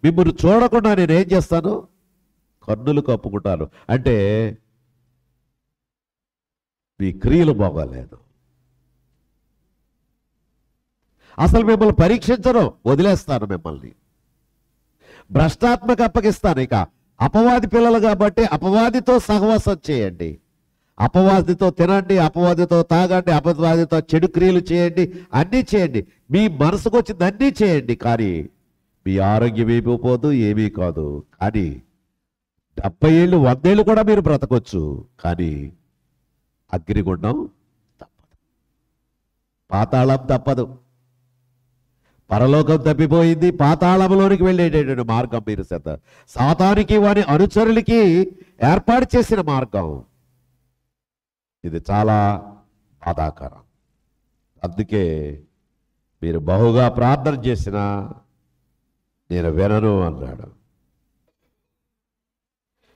మిమ్మల్ని చూడకుండా నేనేం చేస్తాను? కన్నులు కప్పుకుంటాను. అంటే మీ క్రియలు బాగోలేదు. అసలు మిమ్మల్ని పరీక్షించను, వదిలేస్తాను. మిమ్మల్ని భ్రష్టాత్మక అప్పగిస్తాను. ఇక అపవాది పిల్లలు కాబట్టి అపవాదితో సహవాసం చేయండి, అపవాదితో తినండి, అపవాదితో తాగండి, అపవాదితో చెడు క్రియలు చేయండి, అన్నీ చేయండి. మీ మనసుకు వచ్చింది అన్నీ చేయండి. కానీ మీ ఆరోగ్యం ఏమీ పోదు, ఏమీ కాదు. కానీ 70 ఏళ్ళు 100 ఏళ్ళు కూడా మీరు బ్రతకొచ్చు. కానీ అగ్నిగుండం తప్పదు, పాతాళం తప్పదు. పరలోకం తప్పిపోయింది, పాతాళంలోనికి వెళ్ళేటటువంటి మార్గం మీరు సాతానికి వాని అనుచరులకి ఏర్పాటు చేసిన మార్గం. ఇది చాలా బాధాకరం. అందుకే మీరు బహుగా ప్రార్థన చేసినా నేను వినను అన్నాడు.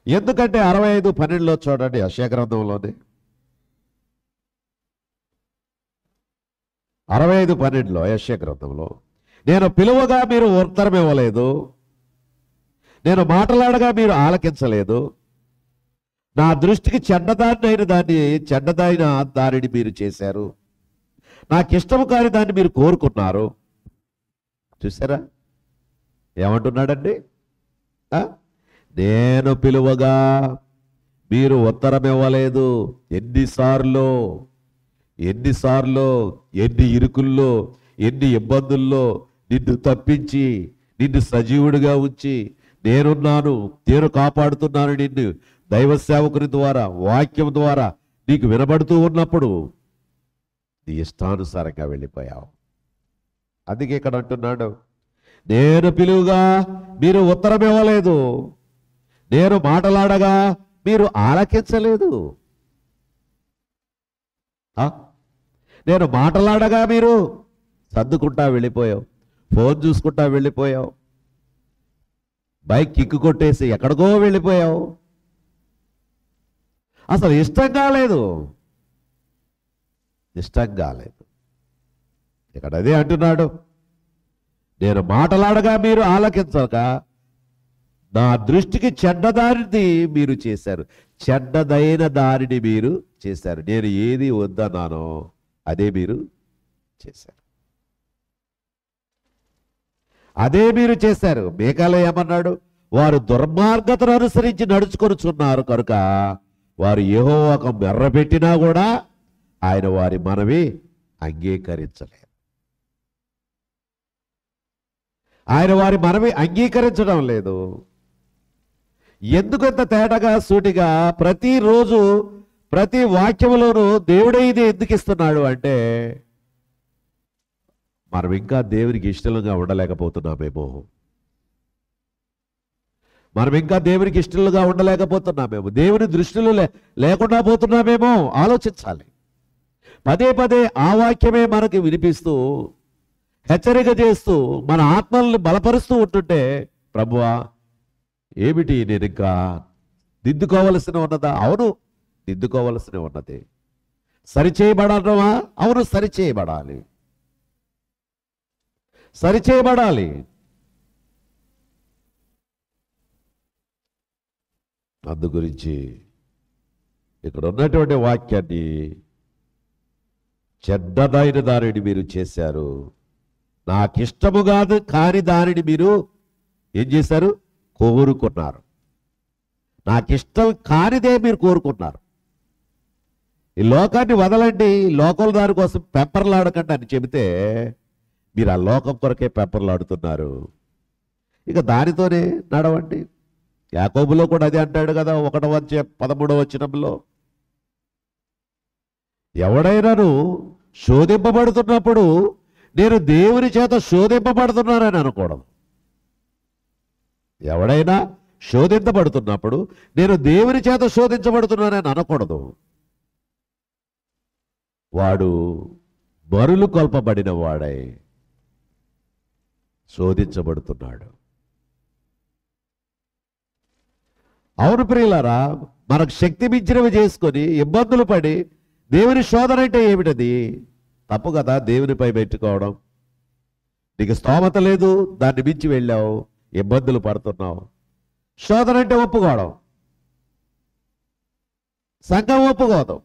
ఎందుకంటే 65:12 చూడండి, యెషయా గ్రంథంలోనే 65:12 యెషయా గ్రంథంలో, నేను పిలువగా మీరు ఉత్తరం ఇవ్వలేదు, నేను మాట్లాడగా మీరు ఆలకించలేదు, నా దృష్టికి చెడ్డదైన దానిని మీరు చేశారు, నాకిష్టము కాని దాన్ని మీరు కోరుకున్నారు. చూసారా ఏమంటున్నాడండి? నేను పిలువగా మీరు ఉత్తరం ఇవ్వలేదు. ఎన్నిసార్లు ఎన్ని ఇరుకుల్లో, ఎన్ని ఇబ్బందుల్లో నిన్ను తప్పించి, నిన్ను సజీవుడిగా ఉంచి, నేనున్నాను, నేను కాపాడుతున్నాను నిన్ను, దైవ సేవకుని ద్వారా, వాక్యం ద్వారా నీకు వినబడుతూ ఉన్నప్పుడు నీ ఇష్టానుసారంగా వెళ్ళిపోయావు. అందుకే ఇక్కడ అంటున్నాడు, నేను పిలువుగా మీరు ఉత్తరం ఇవ్వలేదు, నేను మాట్లాడగా మీరు ఆలకించలేదు. నేను మాట్లాడగా మీరు సర్దుకుంటా వెళ్ళిపోయావు, ఫోన్ చూసుకుంటా వెళ్ళిపోయావు, బైక్ కిక్కు కొట్టేసి ఎక్కడికో వెళ్ళిపోయావు. అసలు ఇష్టం కాలేదు. ఇక్కడ అదే అంటున్నాడు, నేను మాట్లాడగా మీరు ఆలకించక నా దృష్టికి చెడ్డదారిని మీరు చేశారు, చెడ్డదైన దారిని మీరు చేశారు. నేను ఏది వద్దన్నానో అదే మీరు చేశారు, అదే మీరు చేశారు. మీకాలో ఏమన్నాడు? వారు దుర్మార్గతను అనుసరించి నడుచుకొనుచున్నారు కనుక వారు యెహోవాకు మెర్రపెట్టినా కూడా ఆయన వారి మనవి అంగీకరించలేదు. ఆయన వారి మనవి అంగీకరించడం లేదు. ఎందుకంత తేటగా సూటిగా ప్రతిరోజు ప్రతి వాక్యములోనూ దేవుడే ఇది ఎందుకు ఇస్తున్నాడు అంటే, మనం ఇంకా దేవునికి ఇష్టంగా ఉండలేకపోతున్నామేమో, దేవుని దృష్టిలో లేకుండా పోతున్నామేమో ఆలోచించాలి. పదే పదే ఆ వాక్యమే మనకి వినిపిస్తూ హెచ్చరిక చేస్తూ మన ఆత్మల్ని బలపరుస్తూ ఉంటుంటే, ప్రభువా ఏమిటి నేను ఇంకా దిద్దుకోవలసిన ఉన్నదా? అవును, దిద్దుకోవలసిన ఉన్నది. సరిచేయబడటమా? అవును, సరిచేయబడాలి. అందు గురించి ఇక్కడ ఉన్నటువంటి వాక్యాన్ని, చెడ్డదైన దానిని మీరు చేశారు, నాకిష్టము కాదు కాని దానిని మీరు ఏం చేశారు? కోరుకున్నారు. నాకిష్టం కానిదే మీరు కోరుకున్నారు. ఈ లోకాన్ని వదలండి, లోకం దానికోసం పెంపర్లాడకండి అని చెబితే మీరు ఆ లోకం కొరకే పెంపర్లాడుతున్నారు. ఇక దానితోనే నడవండి. యాకోబులో కూడా అదే అంటాడు కదా, 1:13 వచనంలో, ఎవడైనాను శోధింపబడుతున్నప్పుడు నేను దేవుని చేత శోధింపబడుతున్నానని అనకూడదు. ఎవడైనా శోధించబడుతున్నప్పుడు నేను దేవుని చేత శోధించబడుతున్నానని అనకూడదు. వాడు బరులు కొల్పబడిన వాడై శోధించబడుతున్నాడు. అవును ప్రియులారా, మనకు శక్తి మించినవి చేసుకొని ఇబ్బందులు పడి దేవుని శోధన అంటే ఏమిటది? తప్పు కదా దేవునిపై పెట్టుకోవడం. నీకు స్తోమత లేదు, దాన్ని మించి వెళ్ళావు, ఇబ్బందులు పడుతున్నావు. శోధన అంటే ఒప్పుకోవడం, సంఘం ఒప్పుకోదు.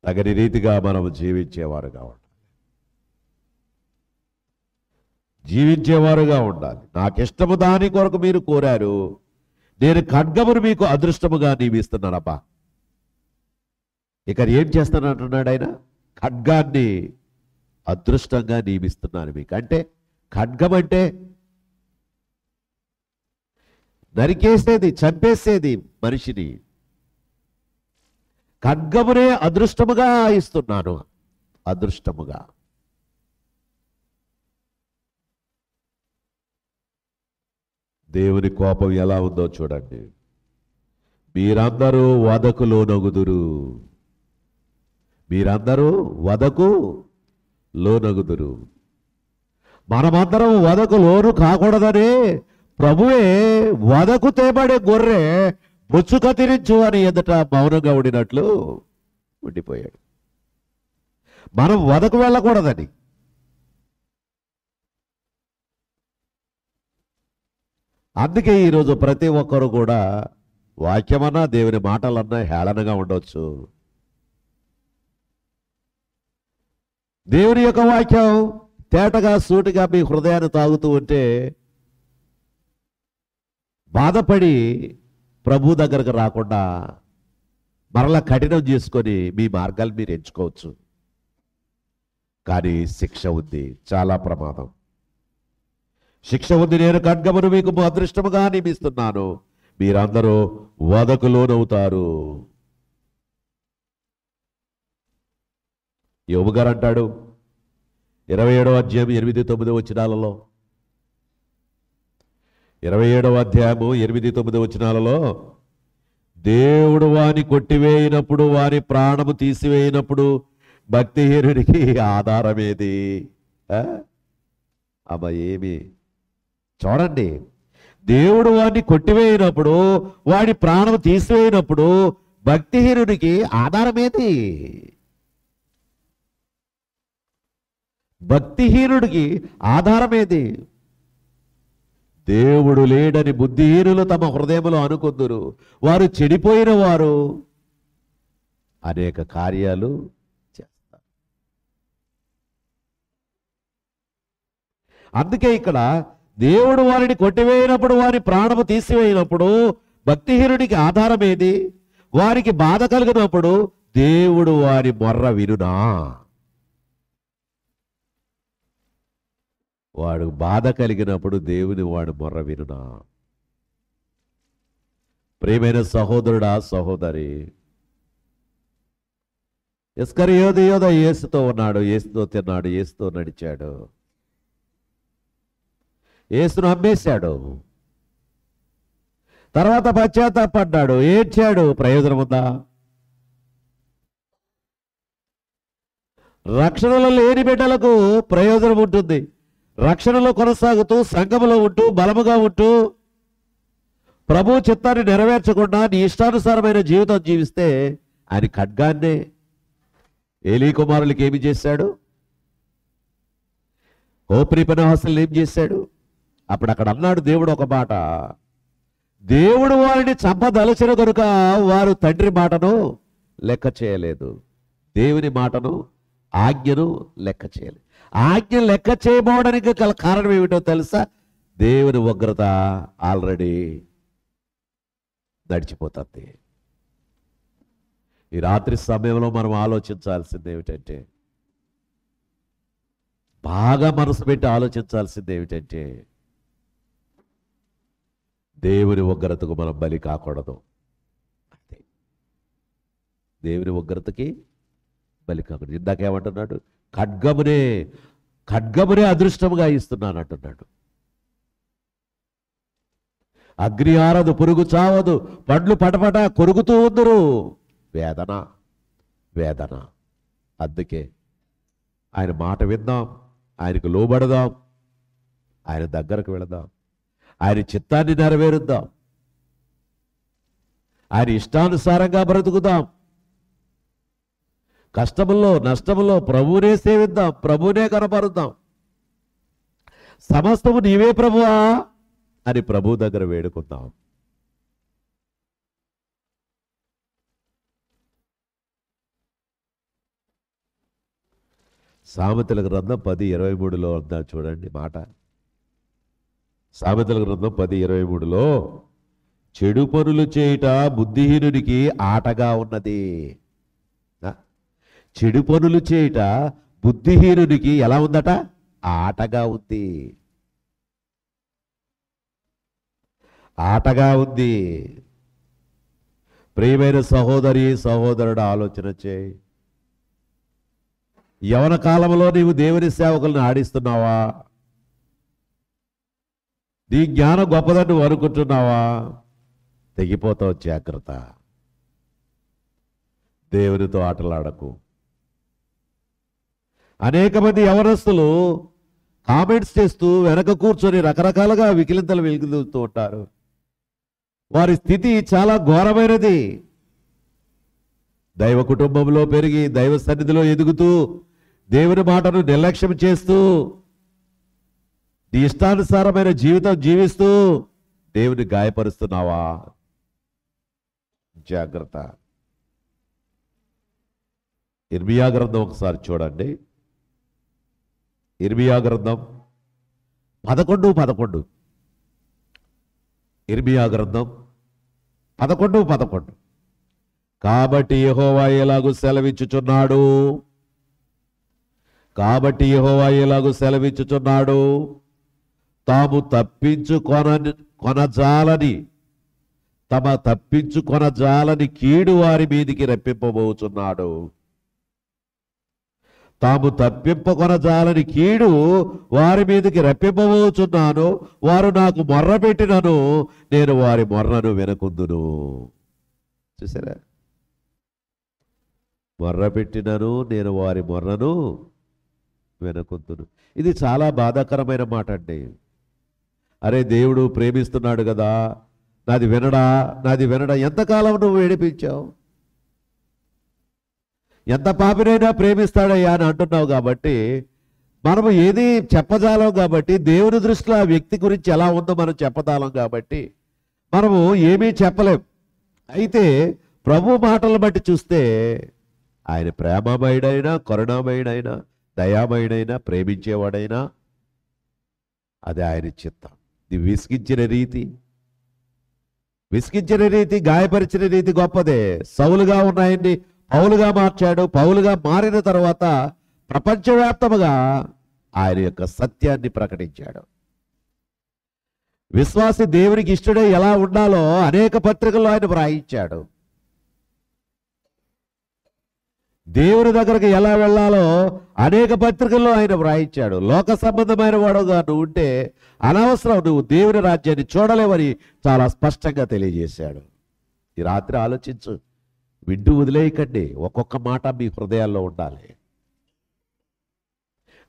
తగని రీతిగా మనం జీవించేవారుగా ఉండాలి. నాకిష్టము దాని కొరకు మీరు కోరారు, నేను ఖడ్గమును మీకు అదృష్టముగా నియమిస్తున్నానబ్బా. ఇక ఏం చేస్తానంటున్నాడు ఆయన? ఖడ్గాన్ని అదృష్టంగా నియమిస్తున్నాను మీకు. అంటే ఖడ్గం అంటే నరికేసేది, చంపేసేది మనిషిని. ఖడ్గమునే అదృష్టముగా ఇస్తున్నాను, అదృష్టముగా. దేవుని కోపం ఎలా ఉందో చూడండి. మీరందరూ వధకు లోనగుదురు, మీరందరూ వధకు లోనగుదురు. మనమందరం వధకు లోను కాకూడదనే ప్రభువే వధకు తేబడే గొర్రె బొచ్చు కత్తిరించు అని ఎదుట మౌనంగా ఉండినట్లు ఉండిపోయాడు. మనం వధకు వెళ్ళకూడదని. అందుకే ఈరోజు ప్రతి ఒక్కరు కూడా వాక్యమన్నా దేవుని మాటలన్నా హేళనగా ఉండవచ్చు. దేవుని యొక్క వాక్యం తేటగా సూటిగా మీ హృదయాన్ని తాగుతూ ఉంటే బాధపడి ప్రభు దగ్గరకు రాకుండా మరలా కఠినం చేసుకొని మీ మార్గాలు మీరు ఎంచుకోవచ్చు. కానీ శిక్ష ఉంది, చాలా ప్రమాదం. శిక్ష ఉంది. నేను ఖడ్గమును మీకు అదృష్టముగా నియమిస్తున్నాను, మీరందరూ వధకు లోనవుతారు. యోబు గారు అంటాడు 27వ అధ్యాయం 8-9 వచనాలలో, 27వ అధ్యాయము 8-9 వచనాలలో, దేవుడు వాని కొట్టివేయినప్పుడు, వాని ప్రాణము తీసివేయినప్పుడు భక్తిహీనుడికి ఆధారమేది? అబ్బా ఏమి చూడండి, దేవుడు వాడిని కొట్టివేయినప్పుడు, వాడి ప్రాణం తీసివేయినప్పుడు భక్తిహీనుడికి ఆధారమేది? భక్తిహీనుడికి ఆధారమేది? దేవుడు లేడని బుద్ధిహీనులు తమ హృదయములో అనుకుందురు, వారు చెడిపోయిన వారు అనేక కార్యాలు చేస్తారు. అందుకే ఇక్కడ దేవుడు వారిని కొట్టివేయినప్పుడు, వారి ప్రాణము తీసివేయినప్పుడు భక్తిహీనుడికి ఆధారమేది? వారికి బాధ కలిగినప్పుడు దేవుడు వారి మొర్ర వినునా? వాడు బాధ కలిగినప్పుడు దేవుని వాడు మొర్ర వినునా? ప్రియమైన సహోదరుడా, సహోదరి, ఇస్కరియోతు యోధ యేసుతో ఉన్నాడు, యేసుతో తిన్నాడు, యేసుతో నడిచాడు, యేసును అమ్మేశాడు. తర్వాత పశ్చాత్తాపడ్డాడు, ఏడ్చాడు. ప్రయోజనం ఉందా? రక్షణలో లేని బిడ్డలకు ప్రయోజనం ఉంటుంది. రక్షణలో కొనసాగుతూ సంఘములో ఉంటూ బలముగా ఉంటూ ప్రభు చిత్తాన్ని నెరవేర్చకుండా నీ ఇష్టానుసారమైన జీవితం జీవిస్తే ఆయన ఖడ్గాన్నే ఏలీ కుమారులకి ఏమి చేశాడు? హోప్ని పనహాసులు ఏం చేశాడు? అప్పుడు అక్కడ అన్నాడు దేవుడు ఒక మాట, దేవుడు వారిని చంపదలచిన కనుక వారు తండ్రి మాటను లెక్క చేయలేదు, దేవుని మాటను ఆజ్ఞను లెక్క చేయలేదు. ఆజ్ఞ లెక్క చేయబోవడానికి గల కారణం ఏమిటో తెలుసా? దేవుని ఉగ్రత ఆల్రెడీ నడిచిపోతుంది. ఈ రాత్రి సమయంలో మనం ఆలోచించాల్సింది ఏమిటంటే, బాగా మనసు పెట్టి ఆలోచించాల్సింది ఏమిటంటే, దేవుని ఉగ్రతకు మనం బలి కాకూడదు. దేవుని ఉగ్రతకి బలి కాకూడదు. ఇందాకేమంటున్నాడు? ఖడ్గమునే అదృష్టముగా ఇస్తున్నాను అంటున్నాడు. అగ్ని ఆరదు, పురుగు చావదు, పండ్లు పటపట కొరుకుతూ ఉందరు. వేదన, వేదన. అందుకే ఆయన మాట విందాం, ఆయనకు లోబడదాం, ఆయన దగ్గరకు వెళదాం, ఆయన చిత్తాన్ని నెరవేరుద్దాం, ఆయన ఇష్టానుసారంగా బ్రతుకుదాం. కష్టముల్లో నష్టముల్లో ప్రభువునే సేవిద్దాం, ప్రభువునే కనపరుద్దాం. సమస్తము నీవే ప్రభువా అని ప్రభు దగ్గర వేడుకుందాం. సామెతల గ్రంథం 10:23లో ఉందా చూడండి మాట. సామెతల గ్రంథం 10:23లో చెడు పనులు చేయుట బుద్ధిహీనునికి ఆటగా ఉన్నది. చెడు పనులు చేయుట బుద్ధిహీనునికి ఎలా ఉందట? ఆటగా ఉంది, ఆటగా ఉంది. ప్రియమైన సహోదరి సహోదరుడు ఆలోచన చేయి. యవన కాలంలో నీవు దేవుని సేవకులను ఆడిస్తున్నావా? నీ జ్ఞానం గొప్పదని నువ్వు అనుకుంటున్నావా? తెగిపోతావు, జాగ్రత్త. దేవునితో ఆటలాడకు. అనేక మంది యవనస్తులు కామెంట్స్ చేస్తూ వెనక కూర్చొని రకరకాలుగా వికిలింతలు వెలుగుతూ ఉంటారు. వారి స్థితి చాలా ఘోరమైనది. దైవ కుటుంబంలో పెరిగి దైవ సన్నిధిలో ఎదుగుతూ దేవుని మాటను నిర్లక్ష్యం చేస్తూ నీ ఇష్టానుసారమైన జీవితం జీవిస్తూ దేవుని గాయపరుస్తున్నావా? జాగ్రత్త. ఇర్మియా గ్రంథం ఒకసారి చూడండి. ఇర్మియా గ్రంథం 11:11. ఇర్మియా గ్రంథం 11:11. కాబట్టి యెహోవా ఎలాగూ సెలవిచ్చుచున్నాడు, కాబట్టి యెహోవా ఎలాగూ సెలవిచ్చుచున్నాడు, తాము తప్పించుకొనజాలని కీడు వారి మీదికి రప్పింపబోచున్నాడు. తాము తప్పింపకొనజాలని కీడు వారి మీదకి రప్పింపబోచున్నాను. వారు నాకు మొర్ర పెట్టినను, నేను వారి మొర్రను వినకుందును. చూసారా? మొర్ర పెట్టినను, నేను వారి మొర్రను వినకుందును. ఇది చాలా బాధాకరమైన మాట అండి. అరే, దేవుడు ప్రేమిస్తున్నాడు కదా, నాది వినడా, నాది వినడా. ఎంతకాలం నువ్వు ఏడిపించావు? ఎంత పాపినైనా ప్రేమిస్తాడయ్యా అని అంటున్నావు. కాబట్టి మనము ఏది చెప్పజాలం, కాబట్టి దేవుని దృష్టిలో ఆ వ్యక్తి గురించి ఎలా ఉందో మనం చెప్పదాలం, కాబట్టి మనము ఏమీ చెప్పలేం. అయితే ప్రభు మాటలను బట్టి చూస్తే ఆయన ప్రేమమయుడైనా, కరుణామయుడైనా, దయామయుడైనా, ప్రేమించేవాడైనా అది ఆయన చిత్తం. ఇది విసిగించిన రీతి, గాయపరిచిన రీతి గొప్పదే. సౌలుగా ఉన్నాయండి, పౌలుగా మార్చాడు. పౌలుగా మారిన తర్వాత ప్రపంచవ్యాప్తముగా ఆయన యొక్క సత్యాన్ని ప్రకటించాడు. విశ్వాసి దేవునికి ఇష్టడై ఎలా ఉండాలో అనేక పత్రికల్లో ఆయన వ్రాయించాడు. దేవుని దగ్గరకు ఎలా వెళ్ళాలో అనేక పత్రికల్లో ఆయన వ్రాయించాడు. లోక సంబంధమైన వాడుగా నువ్వు ఉంటే అనవసరం, నువ్వు దేవుని రాజ్యాన్ని చూడలేవని చాలా స్పష్టంగా తెలియజేశాడు. ఈ రాత్రి ఆలోచించు, వింటూ వదిలేయకండి. ఒక్కొక్క మాట మీ హృదయాల్లో ఉండాలి.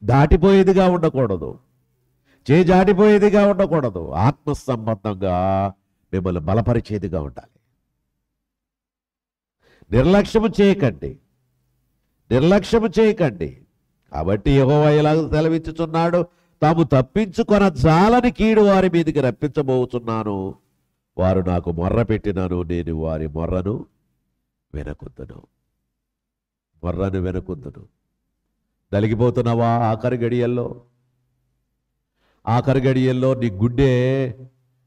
దాటిపోయేదిగా ఉండకూడదు, చేజాటిపోయేదిగా ఉండకూడదు. ఆత్మ సంబంధంగా మిమ్మల్ని బలపరిచేదిగా ఉండాలి. నిర్లక్ష్యము చేయకండి. కాబట్టి యెహోవా ఇలాగ సెలవిచ్చుచున్నాడు, తాము తప్పించుకొనజాలని కీడు వారి మీదకి రప్పించబోతున్నాను. వారు నాకు మొర్ర పెట్టినాను, నేను వారి మొర్రను వినకుందును. నలిగిపోతున్నావా? ఆఖరి గడియల్లో నీ గుండె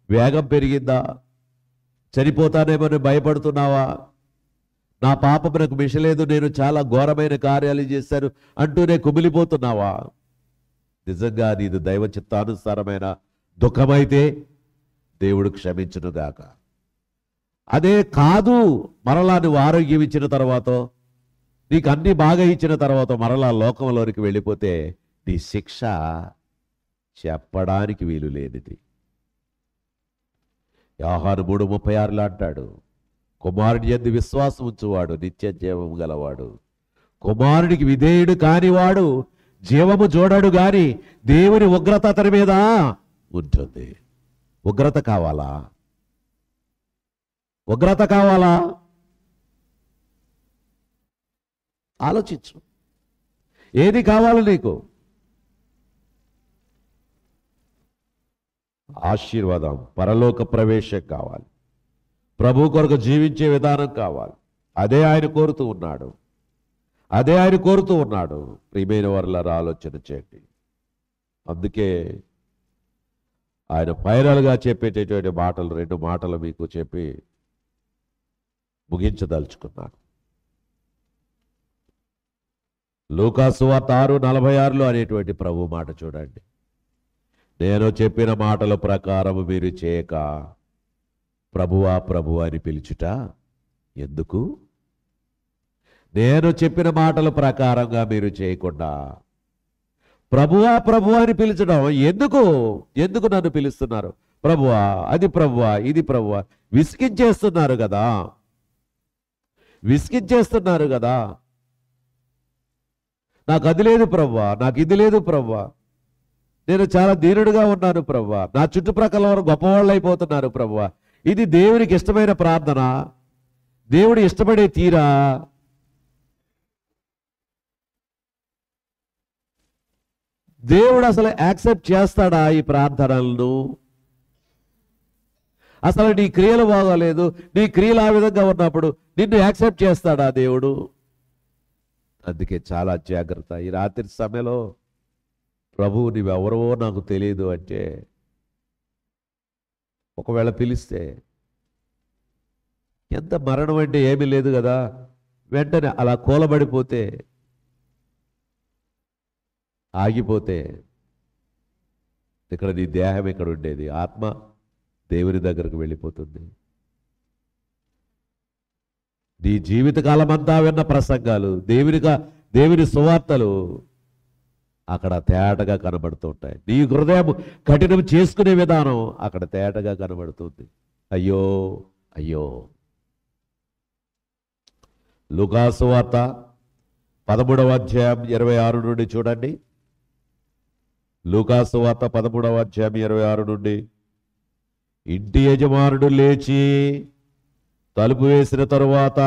వేగం పెరిగిందా? చనిపోతానేమని భయపడుతున్నావా? నా పాపం నాకు మిషలేదు, నేను చాలా ఘోరమైన కార్యాలు చేశాను అంటూనే కుమిలిపోతున్నావా? నిజంగా నీది దైవ చిత్తానుసారమైన దుఃఖమైతే దేవుడు క్షమించునుగాక. అదే కాదు, మరలా నువ్వు ఆరోగ్యం ఇచ్చిన తర్వాత, నీకు అన్ని బాగా ఇచ్చిన తర్వాత మరలా లోకంలోనికి వెళ్ళిపోతే నీ శిక్ష చెప్పడానికి వీలు లేనిది. యోహాను 3:36 అంటాడు, కుమారుని యందు విశ్వాసం ఉంచువాడు నిత్య జీవము గలవాడు, కుమారునికి విధేయుడు కానివాడు జీవము చూడడు గాని దేవుని ఉగ్రత అతని మీద ఉంటుంది. ఉగ్రత కావాలా? ఉగ్రత కావాలా? ఆలోచించు. ఏది కావాలి నీకు? ఆశీర్వాదం, పరలోక ప్రవేశం కావాలి, ప్రభు కొరకు జీవించే విధానం కావాలి. అదే ఆయన కోరుతూ ఉన్నాడు, అదే ఆయన కోరుతూ ఉన్నాడు. ప్రియమైన వారులారా, ఆలోచన చేయండి. అందుకే ఆయన ఫైనల్గా చెప్పేటటువంటి మాటలు, 2 మాటలు మీకు చెప్పి ముగించదలుచుకున్నాను. లూకాసు సువార్త 6:46 అనేటువంటి ప్రభు మాట చూడండి. నేను చెప్పిన మాటల ప్రకారం మీరు చేయక ప్రభువా ప్రభు అని పిలుచుట ఎందుకు? నేను చెప్పిన మాటల ప్రకారంగా మీరు చేయకుండా ప్రభువా ప్రభు అని పిలిచడం ఎందుకు? ఎందుకు నన్ను పిలుస్తున్నారు? ప్రభువా, అది ప్రభువా, ఇది ప్రభువా. విసిగించేస్తున్నారు కదా, విసిగించేస్తున్నారు కదా. నాకు అది లేదు ప్రభువా, నాకు ఇది లేదు ప్రభువా, నేను చాలా దీనుడుగా ఉన్నాను ప్రభువా, నా చుట్టుప్రక్కల వారు గొప్పవాళ్ళు అయిపోతున్నారు ప్రభువా. ఇది దేవునికి ఇష్టమైన ప్రార్థన? దేవుడు ఇష్టపడే తీరా? దేవుడు అసలు యాక్సెప్ట్ చేస్తాడా ఈ ప్రార్థనలను? అసలు నీ క్రియలు బాగోలేదు, నీ క్రియలు ఆ విధంగా ఉన్నప్పుడు నిన్ను యాక్సెప్ట్ చేస్తాడా దేవుడు? అందుకే చాలా జాగ్రత్త. ఈ రాత్రి సమయంలో ప్రభువు నీవెవరో నాకు తెలియదు అంటే, ఒకవేళ పిలిస్తే, ఎంత మరణం అంటే ఏమీ లేదు కదా, వెంటనే అలా కూలబడిపోతే, ఆగిపోతే, ఇక్కడ నీ దేహం ఇక్కడ ఉండేది, ఆత్మ దేవుని దగ్గరకు వెళ్ళిపోతుంది. నీ జీవితకాలం అంతా విన్న ప్రసంగాలు, దేవుని సువార్తలు అక్కడ తేటగా కనబడుతూ ఉంటాయి. నీ హృదయం కఠినం చేసుకునే విధానం అక్కడ తేటగా కనబడుతుంది. అయ్యో అయ్యో. లూకాసు సువార్త 13:26 నుండి చూడండి. లూకాసు సువార్త 13:26 నుండి. ఇంటి యజమానుడు లేచి తలుపు వేసిన తరువాత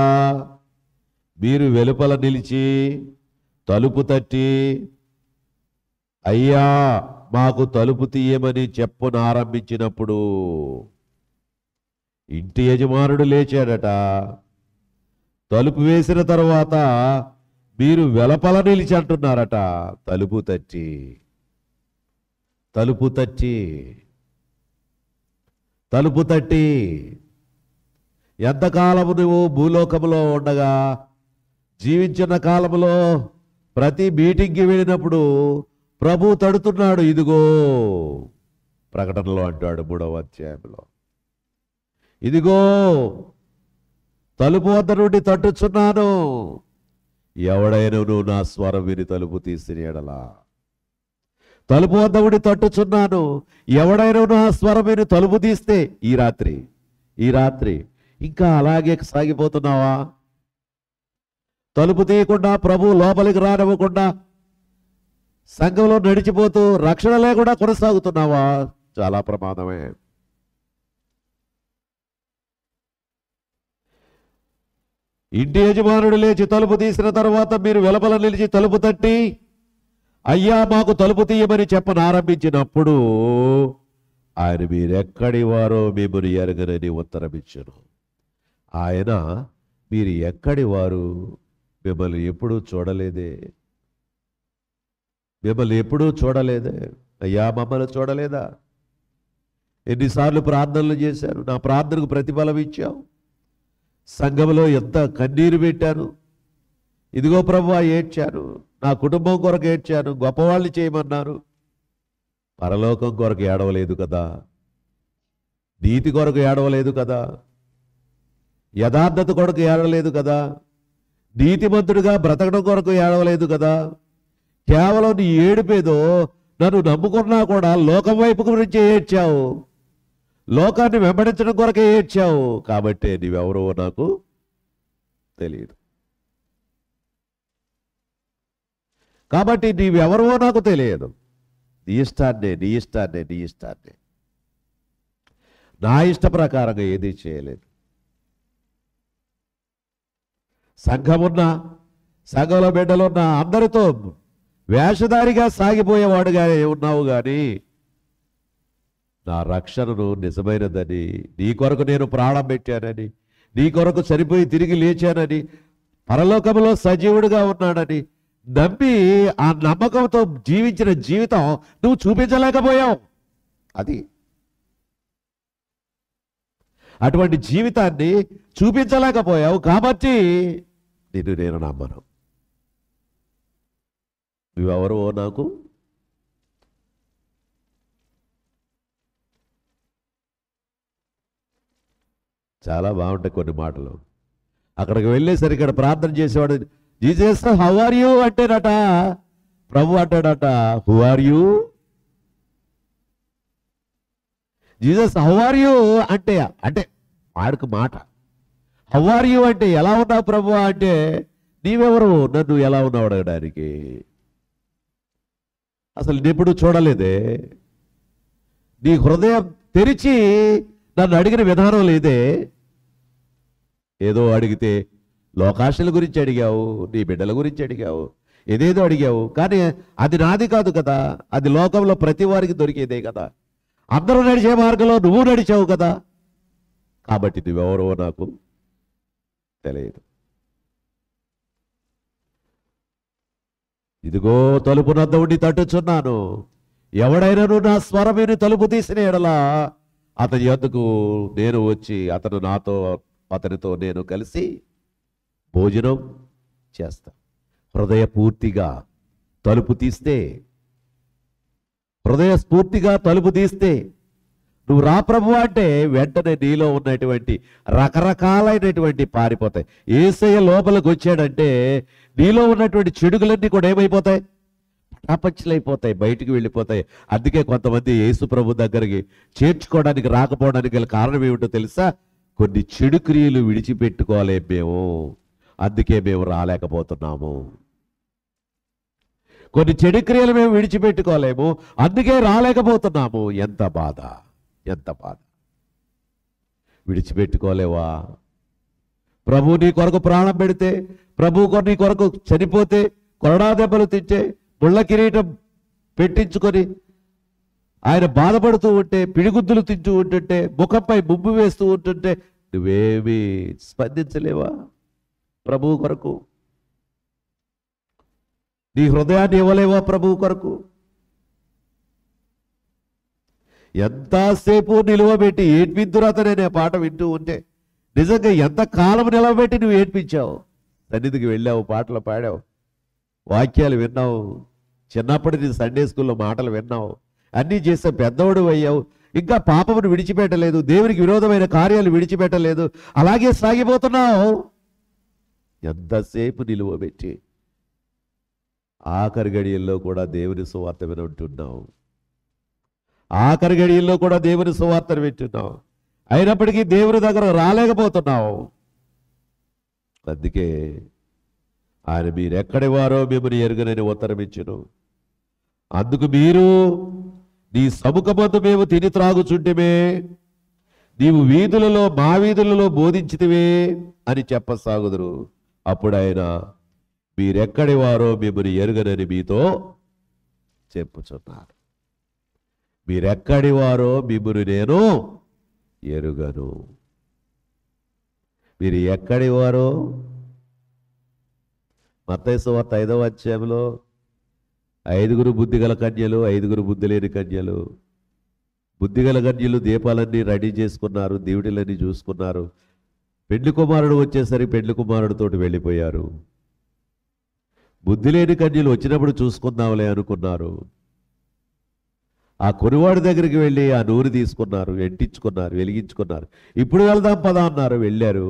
మీరు వెలుపల నిలిచి తలుపు తట్టి, అయ్యా మాకు తలుపు తీయమని చెప్పునారంభించినప్పుడు, ఇంటి యజమానుడు లేచాడట. తలుపు వేసిన తర్వాత మీరు వెలుపల నిలిచి అంటున్నారట, తలుపు తట్టి, తలుపు తట్టి, తలుపు తట్టి. ఎంతకాలము నువ్వు భూలోకములో ఉండగా, జీవించిన కాలంలో ప్రతి మీటింగ్కి వెళ్ళినప్పుడు ప్రభు తడుతున్నాడు. ఇదిగో ప్రకటనలో అంటాడు 3వ అధ్యాయంలో, ఇదిగో తలుపు వద్ద నుండి తట్టుచున్నాను, ఎవడైనా నువ్వు నా స్వరం విని తలుపు తీసిన ఎడలా. తలుపు వద్ద ఉండి తట్టుచున్నాను, ఎవడైనా నా స్వరం విని తలుపు తీస్తే. ఈ రాత్రి ఇంకా అలాగే సాగిపోతున్నావా? తలుపు తీయకుండా, ప్రభు లోపలికి రానివ్వకుండా సంఘంలో నడిచిపోతూ రక్షణ లేకుండా కొనసాగుతున్నావా? చాలా ప్రమాదమే. ఇంటి యజమానుడు లేచి తలుపు తీసిన తర్వాత మీరు వెలుపల నిలిచి తలుపు తట్టి, అయ్యా మాకు తలుపు తీయమని చెప్పనారంభించినప్పుడు ఆయన మీరెక్కడి వారో మిమ్మల్ని ఎరగనని ఉత్తరమిచ్చును. ఆయన మీరు ఎక్కడి వారు, మిమ్మల్ని ఎప్పుడూ చూడలేదే, మిమ్మల్ని ఎప్పుడూ చూడలేదే. అయ్యా మమ్మల్ని చూడలేదా? ఎన్నిసార్లు ప్రార్థనలు చేశాను, నా ప్రార్థనకు ప్రతిఫలం ఇచ్చావు. సంఘంలో ఎంత కన్నీరు పెట్టాను, ఇదిగో ప్రభువా ఏడ్చాను, నా కుటుంబం కొరకు ఏడ్చాను, గొప్పవాళ్ళని చేయమన్నారు. పరలోకం కొరకు ఏడవలేదు కదా, నీతి కొరకు ఏడవలేదు కదా, యథార్థత కొరకు ఏడవలేదు కదా, నీతిమంతుడిగా బ్రతకడం కొరకు ఏడవలేదు కదా. కేవలం నీ ఏడుపేదో నన్ను నమ్ముకున్నా కూడా లోకం వైపు గురించి ఏడ్చావు. లోకాన్ని వెంబడించడం కొరకే ఏడ్చావు, కాబట్టి నీవెవరో నాకు తెలియదు. కాబట్టి నీవెవరో నాకు తెలియదు. నీ ఇష్టాన్నే నా ఇష్ట ప్రకారంగా ఏదీ చేయలేదు. సంఘమున్నా సంఘంలో బిడ్డలున్నా అందరితో వేషధారిగా సాగిపోయేవాడుగా ఉన్నావు, కానీ నా రక్షణను నిజమైనదని, నీ కొరకు నేను ప్రాణం పెట్టానని, నీ కొరకు చనిపోయి తిరిగి లేచానని, పరలోకంలో సజీవుడిగా ఉన్నాడని నమ్మి ఆ నమ్మకంతో జీవించిన జీవితం నువ్వు చూపించలేకపోయావు. అది అటువంటి జీవితాన్ని చూపించలేకపోయావు, కాబట్టి నేను నమ్మను. నువ్వెవరో నాకు చాలా బాగుంటాయి కొన్ని మాటలు. అక్కడికి వెళ్ళేసరికి ఇక్కడ ప్రార్థన చేసేవాడు, జీసస్ హౌ ఆర్ యూ అంటేనట, ప్రభు అంటాడట who are you. Jesus how are you అంటే వాడికి మాట. హౌ ఆర్ యూ అంటే ఎలా ఉన్నావు ప్రభు అంటే, నీవెవరు నన్ను ఎలా ఉన్నావు అడగడానికి? అసలు నేనెప్పుడు చూడలేదే, నీ హృదయం తెరిచి నన్ను అడిగిన విధానం లేదే. ఏదో అడిగితే లోకాశల గురించి అడిగావు, నీ బిడ్డల గురించి అడిగావు, ఏదేదో అడిగావు, కానీ అది నాది కాదు కదా, అది లోకంలో ప్రతి వారికి దొరికేదే కదా. అందరూ నడిచే మార్గంలో నువ్వు నడిచావు కదా, కాబట్టి నువ్వెవరో నాకు తెలియదు. ఇదిగో తలుపు నద్ద ఉండి తట్టుచున్నాను, ఎవడైనాను నా స్వరం విని తలుపు తీసిన ఎడలా అతని యొద్దకు నేను వచ్చి అతనితో నేను కలిసి భోజనం చేస్తా. హృదయపూర్తిగా తలుపు తీస్తే నువ్వు రా ప్రభు అంటే వెంటనే నీలో ఉన్నటువంటి రకరకాలైనటువంటి పారిపోతాయి. యేసయ్య లోపలికి వచ్చాడంటే నీలో ఉన్నటువంటి చెడుగులన్నీ కూడా ఏమైపోతాయి? పటాపంచలైపోతాయి, బయటికి వెళ్ళిపోతాయి. అందుకే కొంతమంది యేసు ప్రభు దగ్గరికి చేర్చుకోవడానికి రాకపోవడానికి గల కారణం ఏమిటో తెలుసా? కొన్ని చెడు క్రియలు విడిచిపెట్టుకోలేము మేము, అందుకే మేము రాలేకపోతున్నాము. కొన్ని చెడు క్రియలు మేము విడిచిపెట్టుకోలేము, అందుకే రాలేకపోతున్నాము. ఎంత బాధ. విడిచిపెట్టుకోలేవా? ప్రభు నీ కొరకు ప్రాణం పెడితే, ప్రభు నీ కొరకు చనిపోతే, కొరడా దెబ్బలు తింటే, ముళ్ళ కిరీటం పెట్టించుకొని ఆయన బాధపడుతూ ఉంటే, పిడిగుద్దులు తింటూ ఉంటుంటే, ముఖంపై ముబ్బు వేస్తూ ఉంటుంటే నువ్వేమీ స్పందించలేవా ప్రభువు కొరకు? నీ హృదయాన్ని ఇవ్వలేవా ప్రభువు కొరకు? ఎంతసేపు నిలువబెట్టి ఏడ్పిందురతనే పాట వింటూ ఉంటే నిజంగా ఎంత కాలం నిలవబెట్టి నువ్వు ఏడ్పించావు. సన్నిధికి వెళ్ళావు, పాటలు పాడావు, వాక్యాలు విన్నావు, చిన్నప్పటి నీ సండే స్కూల్లో మాటలు విన్నావు, అన్నీ చేసే పెద్దవాడు అయ్యావు, ఇంకా పాపమును విడిచిపెట్టలేదు, దేవునికి విరోధమైన కార్యాలు విడిచిపెట్టలేదు, అలాగే సాగిపోతున్నావు. ఎంతసేపు నిలువబెట్టి ఆఖరి గడియల్లో కూడా దేవుని సువార్త వింటున్నావు, అయినప్పటికీ దేవుని దగ్గర రాలేకపోతున్నావు. అందుకే ఆయన మీరెక్కడి వారో మిమ్మల్ని ఎరుగనని ఉత్తరం ఇచ్చెను. అందుకు మీరు నీ సముఖమందు మేము తిని త్రాగుచుంటిమే, నీవు వీధులలో మా వీధులలో బోధించితివే అని చెప్పసాగుదురు. అప్పుడు ఆయన మీరెక్కడి వారో మిమ్మల్ని ఎరుగనని మీతో చెప్పుచున్నారు. మీరెక్కడి వారో మిమ్మల్ని నేను ఎరుగను. మీరు ఎక్కడి వారో? మత్తయి సువార్త 5వ అధ్యాయంలో 5 బుద్ధిగల కన్యలు, 5 బుద్ధి లేని కన్యలు. బుద్ధిగల కన్యలు దీపాలన్నీ రెడీ చేసుకున్నారు, దేవుడిలన్నీ చూసుకున్నారు. పెళ్లి కుమారుడు వచ్చేసరికి పెళ్లి కుమారుడితోటి వెళ్ళిపోయారు. బుద్ధి లేని కన్యలు వచ్చినప్పుడు చూసుకుందాంలే అనుకున్నారు. ఆ కొనివాడి దగ్గరికి వెళ్ళి ఆ నూనె తీసుకున్నారు, ఎంటించుకున్నారు, వెలిగించుకున్నారు. ఇప్పుడు వెళ్దాం పదా అన్నారు, వెళ్ళారు.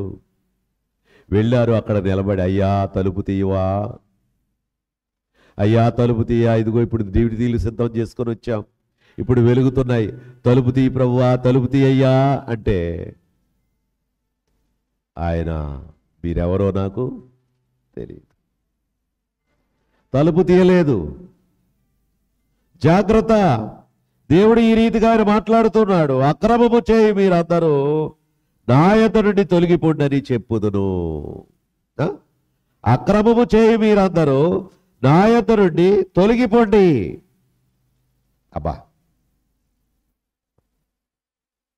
అక్కడ నిలబడి అయ్యా తలుపు తీయవా, అయ్యా తలుపు తీయ, ఇదిగో ఇప్పుడు దేవుడి తీలు సిద్ధం చేసుకొని వచ్చాం, ఇప్పుడు వెలుగుతున్నాయి. తలుపు తీ ప్రభువా, తలుపు తీయ్యా అంటే ఆయన మీరెవరో నాకు తెలియదు. తలుపు తీయలేదు. జాగ్రత్త, దేవుడు ఈ రీతిగా ఆయన మాట్లాడుతున్నాడు. అక్రమము చేయి మీరందరూ నా యొద్ద నుండి తొలగిపోండి చెప్పుదును. అక్రమము చేయి మీరందరూ నా యొద్ద నుండి తొలగిపోండి. అబ్బా,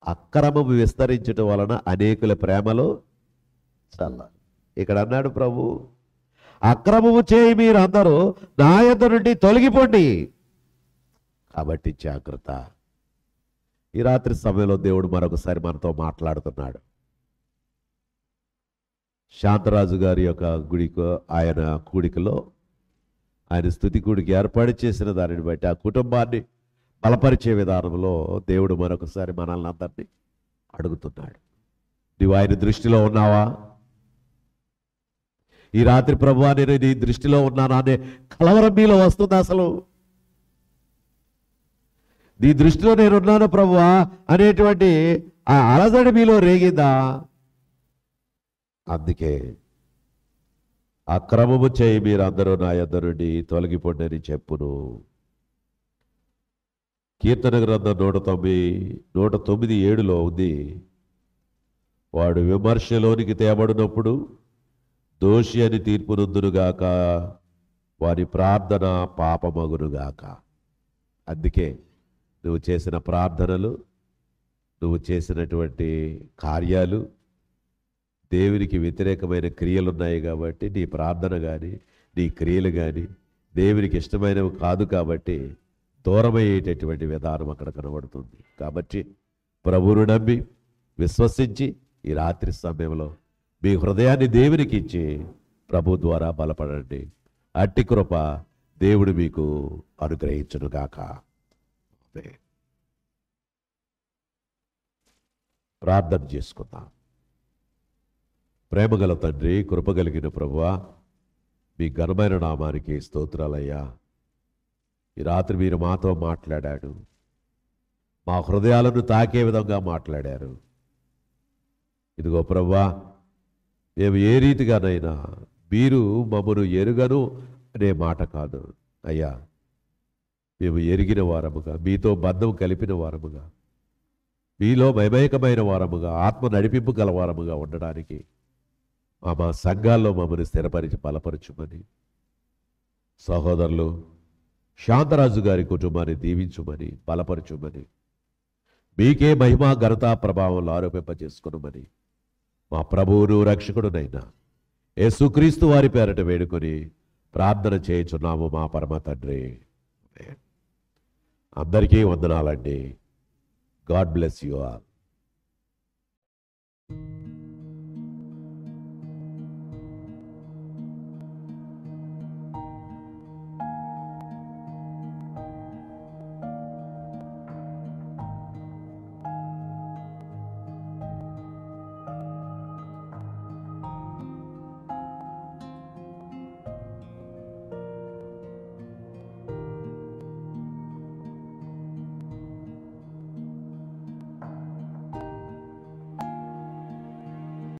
అక్రమము విస్తరించటం వలన అనేకుల ప్రేమలో చల్ల. ఇక్కడ అన్నాడు ప్రభు, అక్రమము చేయి మీరందరూ నా యొద్ద నుండి తొలగిపోండి. కాబట్టి జాగ్రత్త. ఈ రాత్రి సమయంలో దేవుడు మరొకసారి మనతో మాట్లాడుతున్నాడు. శాంతరాజు గారి యొక్క గుడికో ఆయన కూడికలో, ఆయన స్తుతి కూడికి ఏర్పాటు చేసిన దానిని బట్టి ఆ కుటుంబాన్ని బలపరిచే విధానంలో దేవుడు మరొకసారి మనల్ని అందరినీ అడుగుతున్నాడు. నువ్వు ఆయన దృష్టిలో ఉన్నావా? ఈ రాత్రి ప్రభువా నేను నీ దృష్టిలో ఉన్నానా అనే కలవరం మీలో వస్తుంది. అసలు నీ దృష్టిలో నేనున్నాను ప్రభువా అనేటువంటి ఆ అలజడి మీలో రేగిందా? అందుకే అక్రమము చేయి మీరందరూ నా యొద్ద నుండి తొలగిపోండి అని చెప్పును. కీర్తన గ్రంథం 109:7 ఉంది. వాడు విమర్శలోనికి తేబడినప్పుడు దోషి అని తీర్పు నొందునుగాక, వారి ప్రార్థన పాపమగునుగాక. అందుకే నువ్వు చేసిన ప్రార్థనలు, నువ్వు చేసినటువంటి కార్యాలు దేవునికి వ్యతిరేకమైన క్రియలు ఉన్నాయి కాబట్టి నీ ప్రార్థన కానీ నీ క్రియలు కానీ దేవునికి ఇష్టమైనవి కాదు కాబట్టి దూరమయ్యేటటువంటి విధానం అక్కడ కనబడుతుంది. కాబట్టి ప్రభువును నమ్మి విశ్వసించి ఈ రాత్రి సమయంలో మీ హృదయాన్ని దేవునికి ఇచ్చి ప్రభు ద్వారా బలపడండి. అట్టి కృప దేవుడు మీకు అనుగ్రహించునుగాక. ప్రార్థన చేసుకుందాం. ప్రేమగల తండ్రి, కృపగలిగిన ప్రభువా, మీ ఘనమైన నామానికి స్తోత్రాలయ్యా. ఈ రాత్రి మీరు మాతో మాట్లాడాడు, మా హృదయాలను తాకే విధంగా మాట్లాడారు. ఇదిగో ప్రభువా, మేము ఏ రీతిగానైనా మీరు మమ్మను ఎరుగను అనే మాట కాదు అయ్యా, మేము ఎరిగిన వారముగా, మీతో బంధం కలిపిన వారముగా, మీలో మైమైకమైన వారముగా, ఆత్మ నడిపింపు గల వారముగా ఉండడానికి మా సంఘాల్లో మమ్మల్ని స్థిరపరిచి బలపరచుమని, సహోదరులు శాంతరాజు గారి కుటుంబాన్ని దీవించుమని, బలపరచుమని, మీకే మహిమా ఘనతా ప్రభావంలో ఆరోపింపజేసుకునమని మా ప్రభువును రక్షకుడునైనా యేసుక్రీస్తు వారి పేరట వేడుకొని ప్రార్థన చేయుచున్నాము మా పరమ తండ్రి. అందరికీ వందనాలండి. God bless you all.